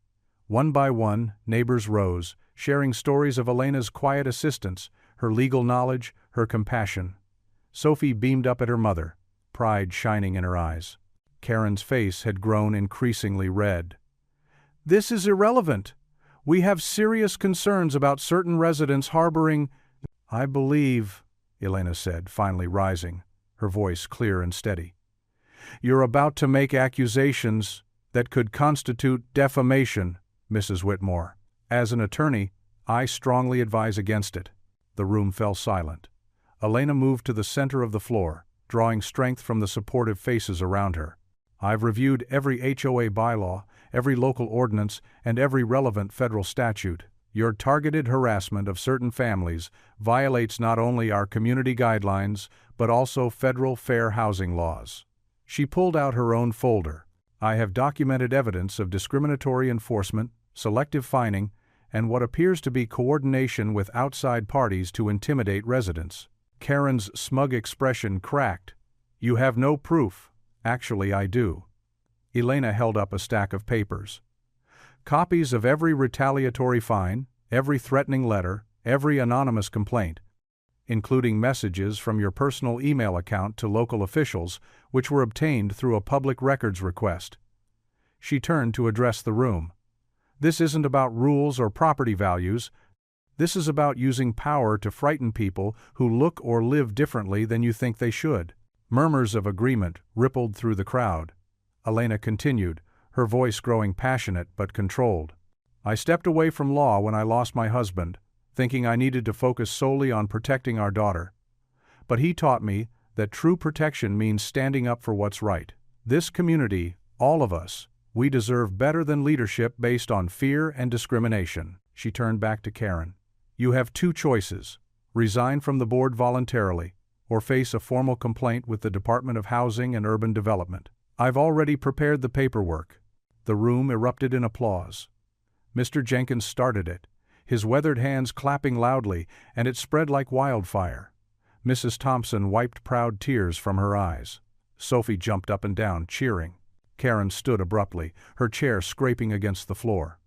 One by one, neighbors rose, sharing stories of Elena's quiet assistance, her legal knowledge, her compassion. Sophie beamed up at her mother, pride shining in her eyes. Karen's face had grown increasingly red. "This is irrelevant. We have serious concerns about certain residents harboring—" "I believe," Elena said, finally rising, her voice clear and steady, "you're about to make accusations that could constitute defamation, Mrs. Whitmore. As an attorney, I strongly advise against it." The room fell silent. Elena moved to the center of the floor, drawing strength from the supportive faces around her. "I've reviewed every HOA bylaw, every local ordinance, and every relevant federal statute. Your targeted harassment of certain families violates not only our community guidelines, but also federal fair housing laws." She pulled out her own folder. "I have documented evidence of discriminatory enforcement, selective fining, and what appears to be coordination with outside parties to intimidate residents." Karen's smug expression cracked. "You have no proof." "Actually, I do." Elena held up a stack of papers. "Copies of every retaliatory fine, every threatening letter, every anonymous complaint, including messages from your personal email account to local officials, which were obtained through a public records request." She turned to address the room. "This isn't about rules or property values. This is about using power to frighten people who look or live differently than you think they should." Murmurs of agreement rippled through the crowd. Elena continued, her voice growing passionate but controlled. "I stepped away from law when I lost my husband, thinking I needed to focus solely on protecting our daughter. But he taught me that true protection means standing up for what's right. This community, all of us, we deserve better than leadership based on fear and discrimination." She turned back to Karen. "You have 2 choices: resign from the board voluntarily, or face a formal complaint with the Department of Housing and Urban Development. I've already prepared the paperwork." The room erupted in applause. Mr. Jenkins started it, his weathered hands clapping loudly, and it spread like wildfire. Mrs. Thompson wiped proud tears from her eyes. Sophie jumped up and down, cheering. Karen stood abruptly, her chair scraping against the floor.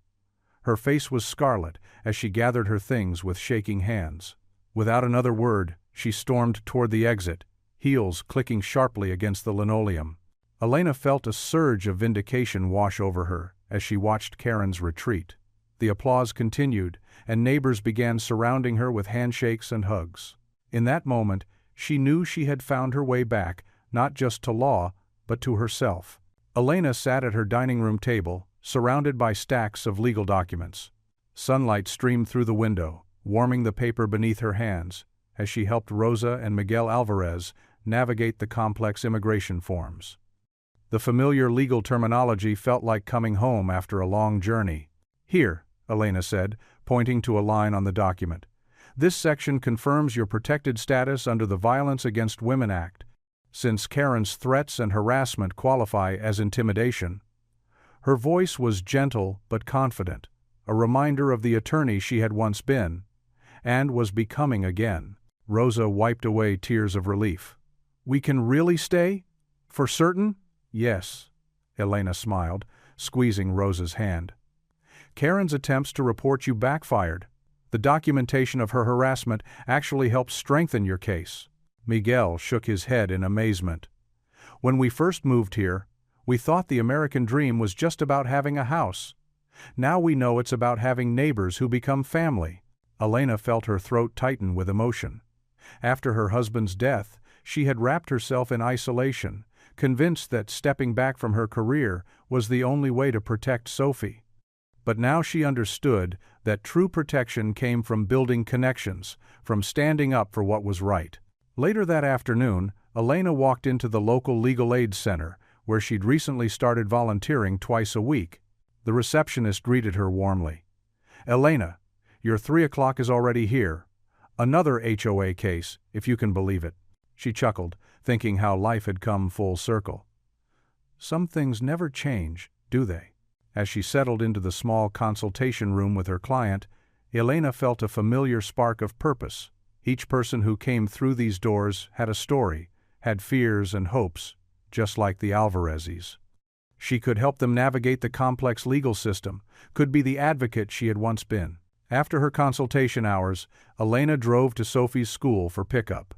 Her face was scarlet as she gathered her things with shaking hands. Without another word, she stormed toward the exit, heels clicking sharply against the linoleum. Elena felt a surge of vindication wash over her as she watched Karen's retreat. The applause continued, and neighbors began surrounding her with handshakes and hugs. In that moment, she knew she had found her way back, not just to law, but to herself. Elena sat at her dining room table, surrounded by stacks of legal documents. Sunlight streamed through the window, warming the paper beneath her hands, as she helped Rosa and Miguel Alvarez navigate the complex immigration forms. The familiar legal terminology felt like coming home after a long journey. "Here," Elena said, pointing to a line on the document. "This section confirms your protected status under the Violence Against Women Act, since Karen's threats and harassment qualify as intimidation." Her voice was gentle but confident, a reminder of the attorney she had once been, and was becoming again. Rosa wiped away tears of relief. "We can really stay? For certain?" "Yes," Elena smiled, squeezing Rosa's hand. "Karen's attempts to report you backfired. The documentation of her harassment actually helped strengthen your case." Miguel shook his head in amazement. "When we first moved here, we thought the American dream was just about having a house. Now we know it's about having neighbors who become family." Elena felt her throat tighten with emotion. After her husband's death, she had wrapped herself in isolation, convinced that stepping back from her career was the only way to protect Sophie. But now she understood that true protection came from building connections, from standing up for what was right. Later that afternoon, Elena walked into the local legal aid center, where she'd recently started volunteering twice a week. The receptionist greeted her warmly. "Elena, your 3 o'clock is already here. Another HOA case, if you can believe it." She chuckled, thinking how life had come full circle. Some things never change, do they? As she settled into the small consultation room with her client, Elena felt a familiar spark of purpose. Each person who came through these doors had a story, had fears and hopes, just like the Alvarezes. She could help them navigate the complex legal system, could be the advocate she had once been. After her consultation hours, Elena drove to Sophie's school for pickup.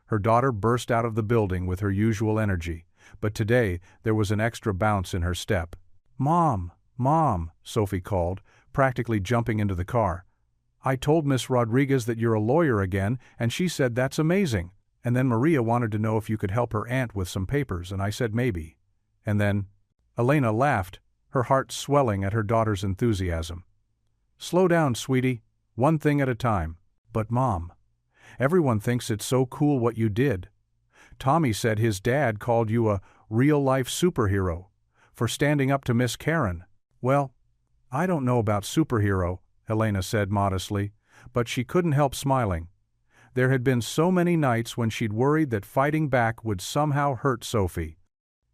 Her daughter burst out of the building with her usual energy, but today there was an extra bounce in her step. "Mom, Mom," Sophie called, practically jumping into the car. "I told Miss Rodriguez that you're a lawyer again, and she said that's amazing. And then Maria wanted to know if you could help her aunt with some papers, and I said maybe. And then—" Elena laughed, her heart swelling at her daughter's enthusiasm. "Slow down, sweetie. One thing at a time." "But Mom, everyone thinks it's so cool what you did. Tommy said his dad called you a real-life superhero for standing up to Miss Karen." "Well, I don't know about superhero," Elena said modestly, but she couldn't help smiling. There had been so many nights when she'd worried that fighting back would somehow hurt Sophie.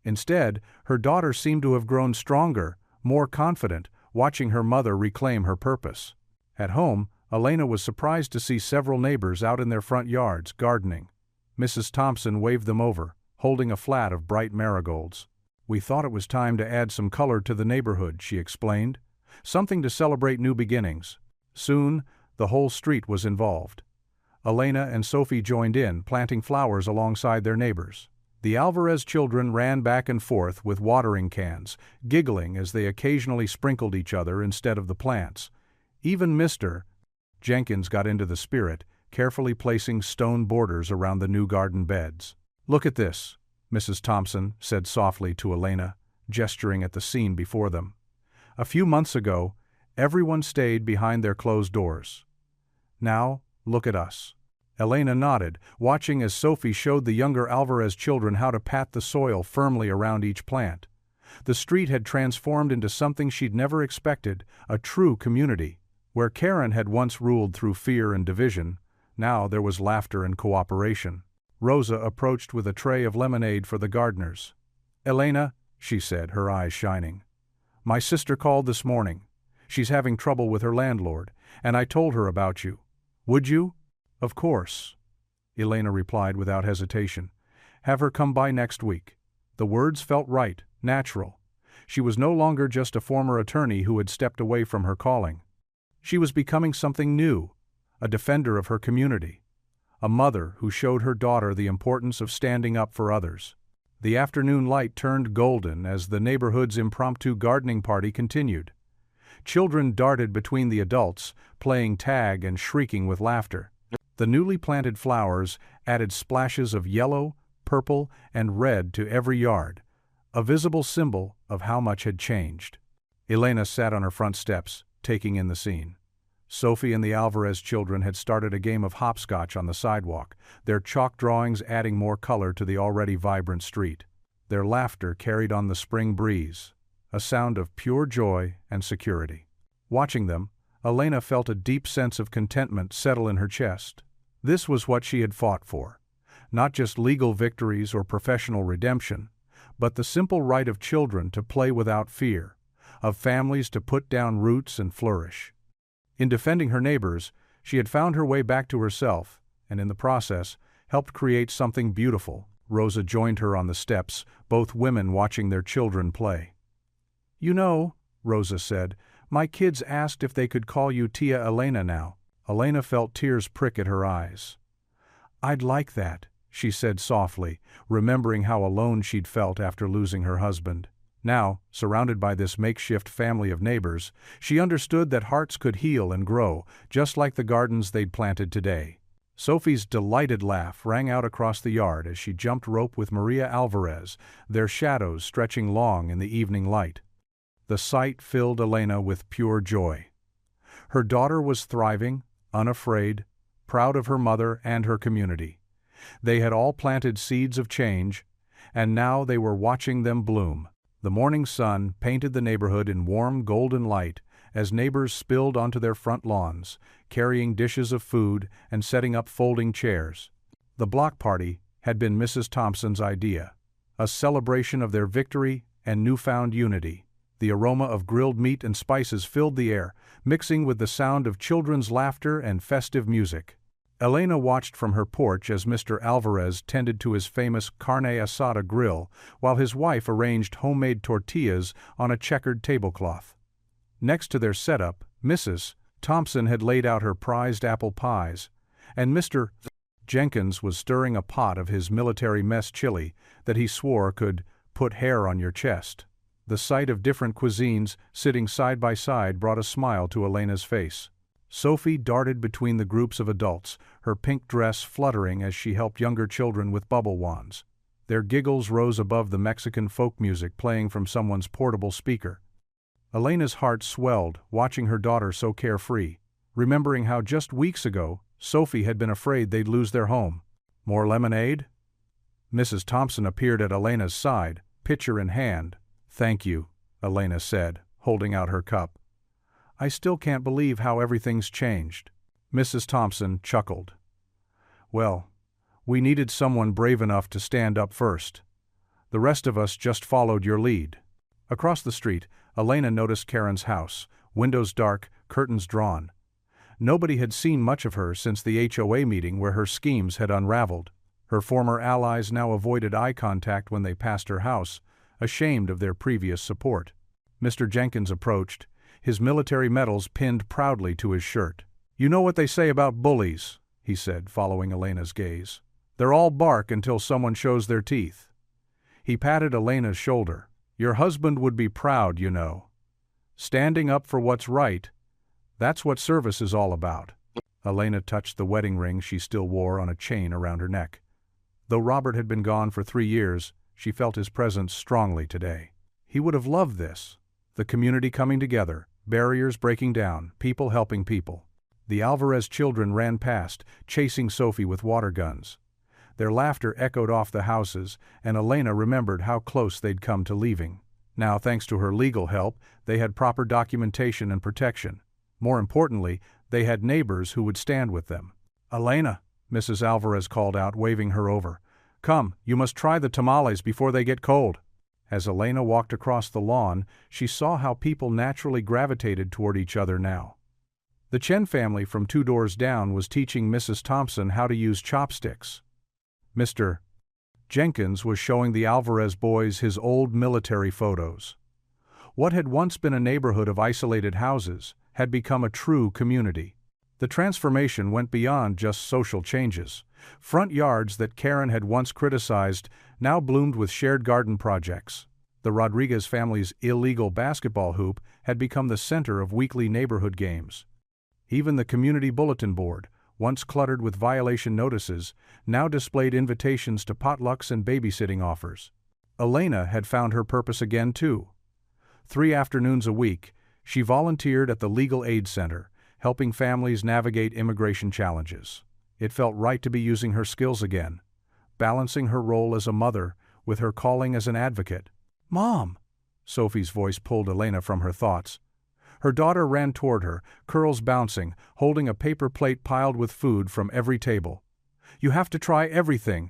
Instead, her daughter seemed to have grown stronger, more confident, watching her mother reclaim her purpose. At home, Elena was surprised to see several neighbors out in their front yards, gardening. Mrs. Thompson waved them over, holding a flat of bright marigolds. "We thought it was time to add some color to the neighborhood," she explained. "Something to celebrate new beginnings." Soon, the whole street was involved. Elena and Sophie joined in, planting flowers alongside their neighbors. The Alvarez children ran back and forth with watering cans, giggling as they occasionally sprinkled each other instead of the plants. Even Mr. Jenkins got into the spirit, carefully placing stone borders around the new garden beds. "Look at this," Mrs. Thompson said softly to Elena, gesturing at the scene before them. "A few months ago, everyone stayed behind their closed doors. Now, look at us." Elena nodded, watching as Sophie showed the younger Alvarez children how to pat the soil firmly around each plant. The street had transformed into something she'd never expected, a true community. Where Karen had once ruled through fear and division, now there was laughter and cooperation. Rosa approached with a tray of lemonade for the gardeners. "Elena," she said, her eyes shining, "my sister called this morning. She's having trouble with her landlord, and I told her about you. Would you?" "Of course," Elena replied without hesitation. "Have her come by next week." The words felt right, natural. She was no longer just a former attorney who had stepped away from her calling. She was becoming something new, a defender of her community, a mother who showed her daughter the importance of standing up for others. The afternoon light turned golden as the neighborhood's impromptu gardening party continued. Children darted between the adults, playing tag and shrieking with laughter. The newly planted flowers added splashes of yellow, purple, and red to every yard, a visible symbol of how much had changed. Elena sat on her front steps, taking in the scene. Sophie and the Alvarez children had started a game of hopscotch on the sidewalk, their chalk drawings adding more color to the already vibrant street. Their laughter carried on the spring breeze, a sound of pure joy and security. Watching them, Elena felt a deep sense of contentment settle in her chest. This was what she had fought for. Not just legal victories or professional redemption, but the simple right of children to play without fear, of families to put down roots and flourish. In defending her neighbors, she had found her way back to herself, and in the process, helped create something beautiful. Rosa joined her on the steps, both women watching their children play. "You know," Rosa said, "my kids asked if they could call you Tia Elena now." Elena felt tears prick at her eyes. "I'd like that," she said softly, remembering how alone she'd felt after losing her husband. Now, surrounded by this makeshift family of neighbors, she understood that hearts could heal and grow, just like the gardens they'd planted today. Sophie's delighted laugh rang out across the yard as she jumped rope with Maria Alvarez, their shadows stretching long in the evening light. The sight filled Elena with pure joy. Her daughter was thriving, unafraid, proud of her mother and her community. They had all planted seeds of change, and now they were watching them bloom. The morning sun painted the neighborhood in warm golden light as neighbors spilled onto their front lawns, carrying dishes of food and setting up folding chairs. The block party had been Mrs. Thompson's idea, a celebration of their victory and newfound unity. The aroma of grilled meat and spices filled the air, mixing with the sound of children's laughter and festive music. Elena watched from her porch as Mr. Alvarez tended to his famous carne asada grill, while his wife arranged homemade tortillas on a checkered tablecloth. Next to their setup, Mrs. Thompson had laid out her prized apple pies, and Mr. Jenkins was stirring a pot of his military mess chili that he swore could put hair on your chest. The sight of different cuisines sitting side by side brought a smile to Elena's face. Sophie darted between the groups of adults, her pink dress fluttering as she helped younger children with bubble wands. Their giggles rose above the Mexican folk music playing from someone's portable speaker. Elena's heart swelled, watching her daughter so carefree, remembering how just weeks ago, Sophie had been afraid they'd lose their home. "More lemonade?" Mrs. Thompson appeared at Elena's side, pitcher in hand. "Thank you," Elena said, holding out her cup. "I still can't believe how everything's changed." Mrs. Thompson chuckled. "Well, we needed someone brave enough to stand up first. The rest of us just followed your lead." Across the street, Elena noticed Karen's house, windows dark, curtains drawn. Nobody had seen much of her since the HOA meeting where her schemes had unraveled. Her former allies now avoided eye contact when they passed her house, ashamed of their previous support. Mr. Jenkins approached, his military medals pinned proudly to his shirt. "You know what they say about bullies," he said, following Elena's gaze. "They're all bark until someone shows their teeth." He patted Elena's shoulder. "Your husband would be proud, you know. Standing up for what's right, that's what service is all about." Elena touched the wedding ring she still wore on a chain around her neck. Though Robert had been gone for 3 years, she felt his presence strongly today. He would have loved this. The community coming together, barriers breaking down, people helping people. The Alvarez children ran past, chasing Sophie with water guns. Their laughter echoed off the houses, and Elena remembered how close they'd come to leaving. Now, thanks to her legal help, they had proper documentation and protection. More importantly, they had neighbors who would stand with them. "Elena," Mrs. Alvarez called out, waving her over. "Come, you must try the tamales before they get cold." As Elena walked across the lawn, she saw how people naturally gravitated toward each other now. The Chen family from 2 doors down was teaching Mrs. Thompson how to use chopsticks. Mr. Jenkins was showing the Alvarez boys his old military photos. What had once been a neighborhood of isolated houses had become a true community. The transformation went beyond just social changes. Front yards that Karen had once criticized now bloomed with shared garden projects. The Rodriguez family's illegal basketball hoop had become the center of weekly neighborhood games. Even the community bulletin board, once cluttered with violation notices, now displayed invitations to potlucks and babysitting offers. Elena had found her purpose again too. 3 afternoons a week, she volunteered at the Legal Aid Center, helping families navigate immigration challenges. It felt right to be using her skills again, balancing her role as a mother with her calling as an advocate. "Mom!" Sophie's voice pulled Elena from her thoughts. Her daughter ran toward her, curls bouncing, holding a paper plate piled with food from every table. "You have to try everything.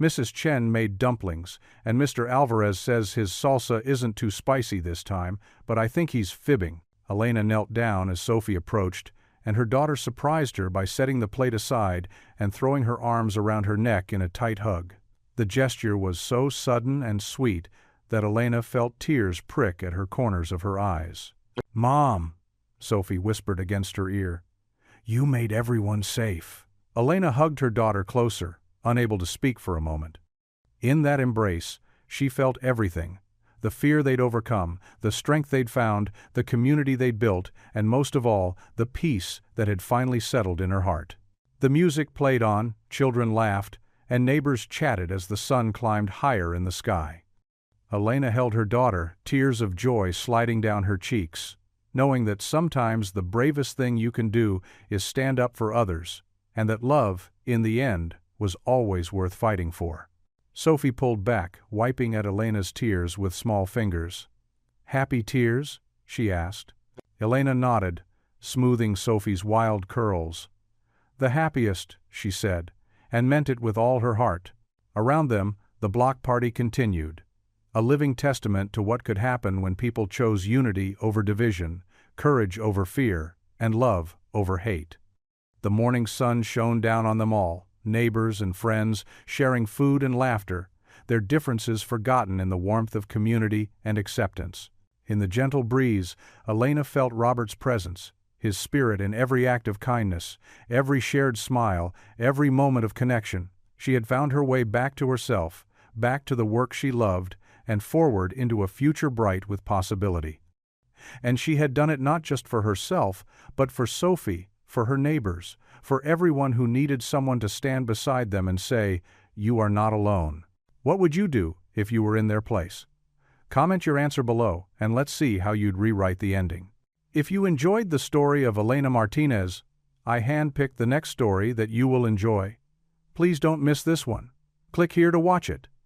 Mrs. Chen made dumplings, and Mr. Alvarez says his salsa isn't too spicy this time, but I think he's fibbing." Elena knelt down as Sophie approached, and her daughter surprised her by setting the plate aside and throwing her arms around her neck in a tight hug. The gesture was so sudden and sweet that Elena felt tears prick at her corners of her eyes. "Mom," Sophie whispered against her ear, "you made everyone safe." Elena hugged her daughter closer, unable to speak for a moment. In that embrace, she felt everything: the fear they'd overcome, the strength they'd found, the community they'd built, and most of all, the peace that had finally settled in her heart. The music played on, children laughed, and neighbors chatted as the sun climbed higher in the sky. Elena held her daughter, tears of joy sliding down her cheeks, knowing that sometimes the bravest thing you can do is stand up for others, and that love, in the end, was always worth fighting for. Sophie pulled back, wiping at Elena's tears with small fingers. "Happy tears?" she asked. Elena nodded, smoothing Sophie's wild curls. "The happiest," she said, and meant it with all her heart. Around them, the block party continued, a living testament to what could happen when people chose unity over division, courage over fear, and love over hate. The morning sun shone down on them all, neighbors and friends, sharing food and laughter, their differences forgotten in the warmth of community and acceptance. In the gentle breeze, Elena felt Robert's presence, his spirit in every act of kindness, every shared smile, every moment of connection. She had found her way back to herself, back to the work she loved, and forward into a future bright with possibility. And she had done it not just for herself, but for Sophie, for her neighbors, for everyone who needed someone to stand beside them and say, "You are not alone." What would you do if you were in their place? Comment your answer below, and let's see how you'd rewrite the ending. If you enjoyed the story of Elena Martinez, I handpicked the next story that you will enjoy. Please don't miss this one. Click here to watch it.